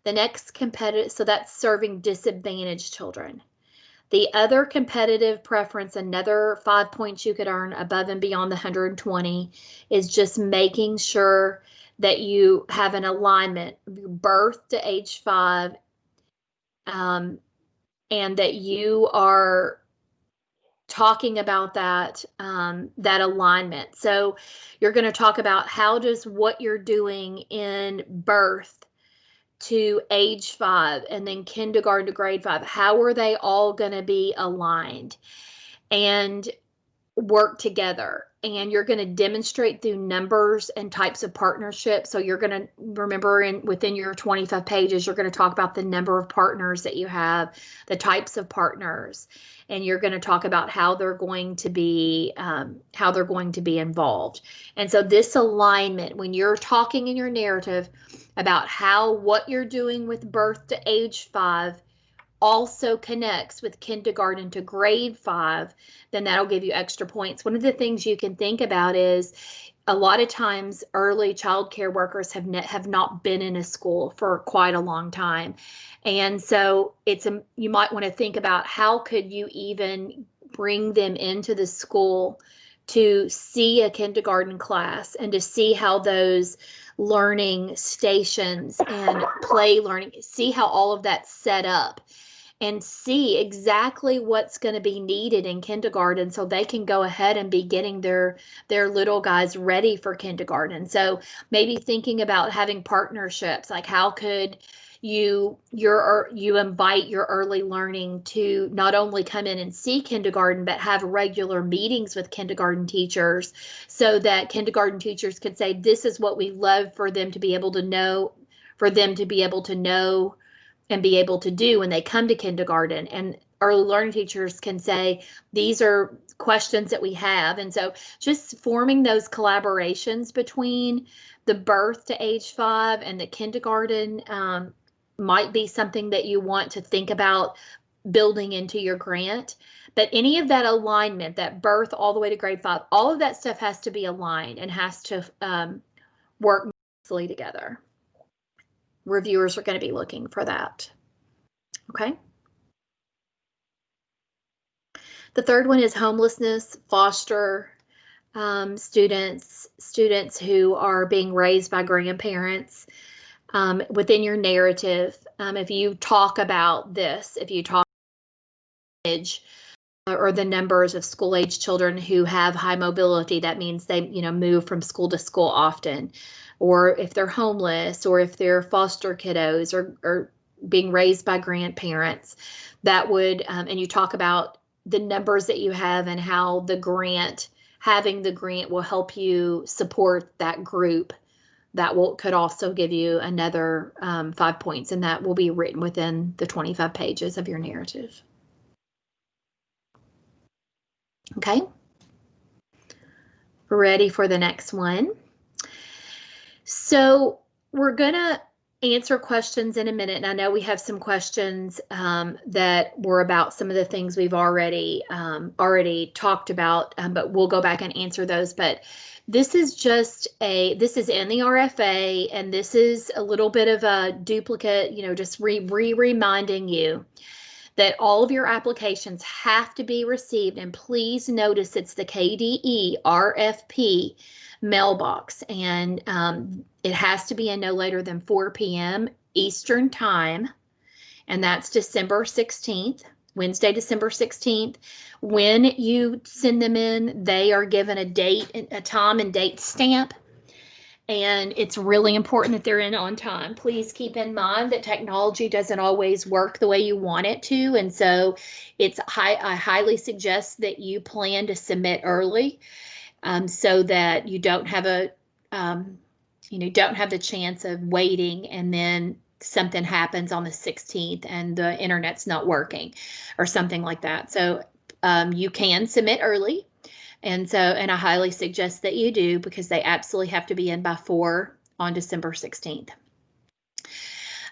A: The next competitive, so that's serving disadvantaged children. The other competitive preference, another 5 points you could earn above and beyond the 120, is just making sure that you have an alignment, birth to age 5, and that you are talking about that alignment. So you're going to talk about how does what you're doing in birth to age 5 and then kindergarten to grade 5, how are they all going to be aligned and work together? and you're going to demonstrate through numbers and types of partnerships. So you're going to remember within your 25 pages, you're going to talk about the number of partners that you have, the types of partners, and you're going to talk about how they're going to be involved. And so this alignment, when you're talking in your narrative about what you're doing with birth to age 5 also connects with kindergarten to grade 5, then that'll give you extra points. One of the things you can think about is a lot of times early child care workers have not been in a school for quite a long time. And so you might want to think about how could you even bring them into the school to see a kindergarten class and to see how those learning stations and play learning, see how all of that's set up, and see exactly what's going to be needed in kindergarten so they can go ahead and be getting their little guys ready for kindergarten. So maybe thinking about having partnerships, like how could you invite your early learning to not only come in and see kindergarten, but have regular meetings with kindergarten teachers so that kindergarten teachers could say, this is what we love for them to be able to know, and be able to do when they come to kindergarten. And early learning teachers can say, these are questions that we have. And so just forming those collaborations between the birth to age 5 and the kindergarten might be something that you want to think about building into your grant. But any of that alignment, that birth all the way to grade 5, all of that stuff has to be aligned and has to work nicely together. Reviewers are going to be looking for that. Okay. The third one is homelessness, foster students who are being raised by grandparents. Within your narrative, if you talk about this, if you talk age or the numbers of school-age children who have high mobility, that means they move from school to school often, or if they're homeless, or if they're foster kiddos or being raised by grandparents, that would, and you talk about the numbers that you have and how having the grant will help you support that group. That could also give you another 5 points, and that will be written within the 25 pages of your narrative. Okay. We're ready for the next one. So we're going to answer questions in a minute. And I know we have some questions that were about some of the things we've already talked about, but we'll go back and answer those. But this is this is in the RFA, and this is a little bit of a duplicate, just reminding you that all of your applications have to be received. And please notice it's the KDE RFP mailbox, and it has to be in no later than 4 p.m. Eastern time, and that's December 16th, Wednesday, December 16th. When you send them in, they are given a time and date stamp, and it's really important that they're in on time. Please keep in mind that technology doesn't always work the way you want it to, and so I highly suggest that you plan to submit early, so that you don't have the chance of waiting and then something happens on the 16th and the internet's not working or something like that. So you can submit early. And I highly suggest that you do, because they absolutely have to be in by 4 on December 16th.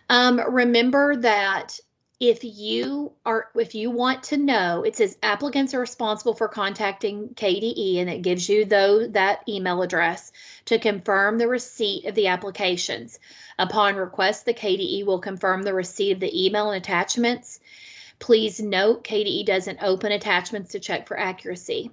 A: Remember that if you want to know, it says applicants are responsible for contacting KDE, and it gives you that email address to confirm the receipt of the applications. Upon request, the KDE will confirm the receipt of the email and attachments. Please note, KDE doesn't open attachments to check for accuracy.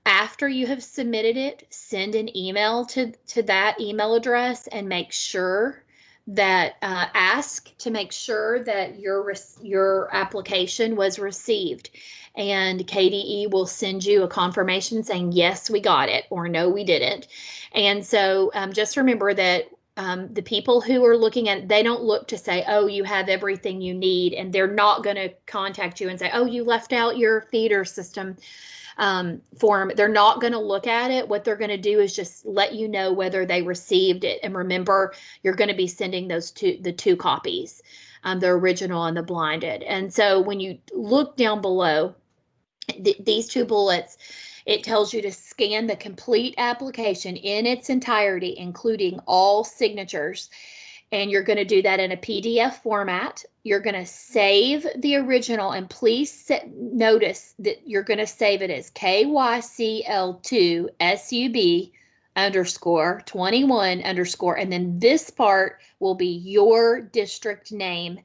A: After you have submitted it, send an email to that email address and make sure that ask to make sure that your application was received, and KDE will send you a confirmation saying yes, we got it, or no, we didn't. And so just remember that the people who are looking at it, they don't look to say, oh, you have everything you need, and they're not going to contact you and say, oh, you left out your feeder system form. They're not going to look at it. What they're going to do is just let you know whether they received it. And remember, you're going to be sending the two copies, the original and the blinded. And so when you look down below, these two bullets, it tells you to scan the complete application in its entirety, including all signatures. And you're going to do that in a PDF format. You're going to save the original, and please notice that you're going to save it as KyCL2 SUB underscore 21 underscore, and then this part will be your district name.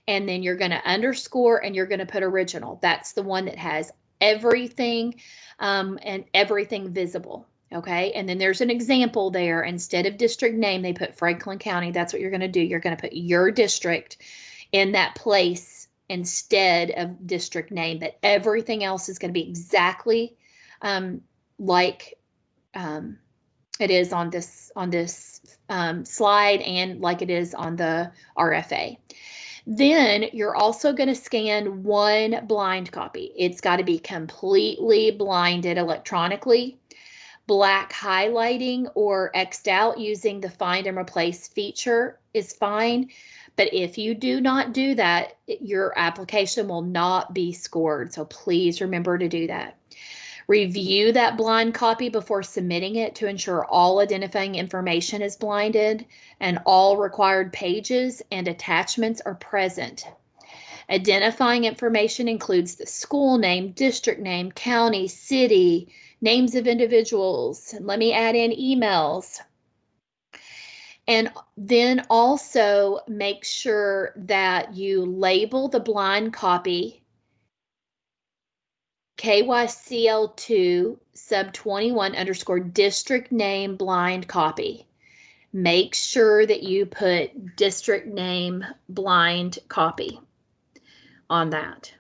A: And then you're going to underscore and you're going to put original. That's the one that has everything and everything visible. Okay. And then there's an example there. Instead of district name, they put Franklin County. That's what you're going to do. You're going to put your district in that place instead of district name, but everything else is going to be exactly like it is on this slide and like it is on the RFA. Then you're also going to scan one blind copy. It's got to be completely blinded electronically. Black highlighting or X'd out using the find and replace feature is fine. But if you do not do that, your application will not be scored. So please remember to do that. Review that blind copy before submitting it to ensure all identifying information is blinded and all required pages and attachments are present. Identifying information includes the school name, district name, county, city, names of individuals. Let me add in emails. And then also make sure that you label the blind copy KyCL2 sub 21 underscore district name blind copy. Make sure that you put district name blind copy on that.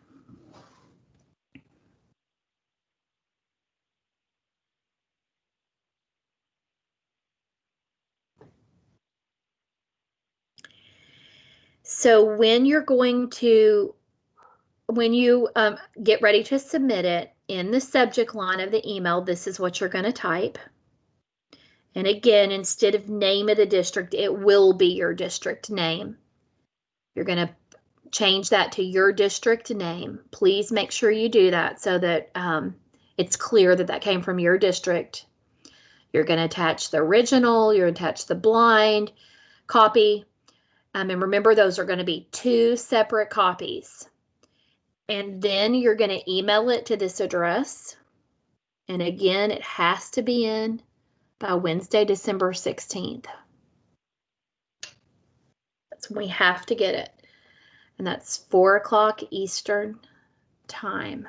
A: So when you're going to, when you get ready to submit it, in the subject line of the email, this is what you're going to type. And again, instead of name of the district, it will be your district name. You're going to change that to your district name. Please make sure you do that so that it's clear that that came from your district. You're going to attach the original, you're going to attach the blind copy. And remember, those are going to be two separate copies. And then you're going to email it to this address. And again, it has to be in by Wednesday, December 16th. That's when we have to get it. And that's 4 o'clock Eastern time.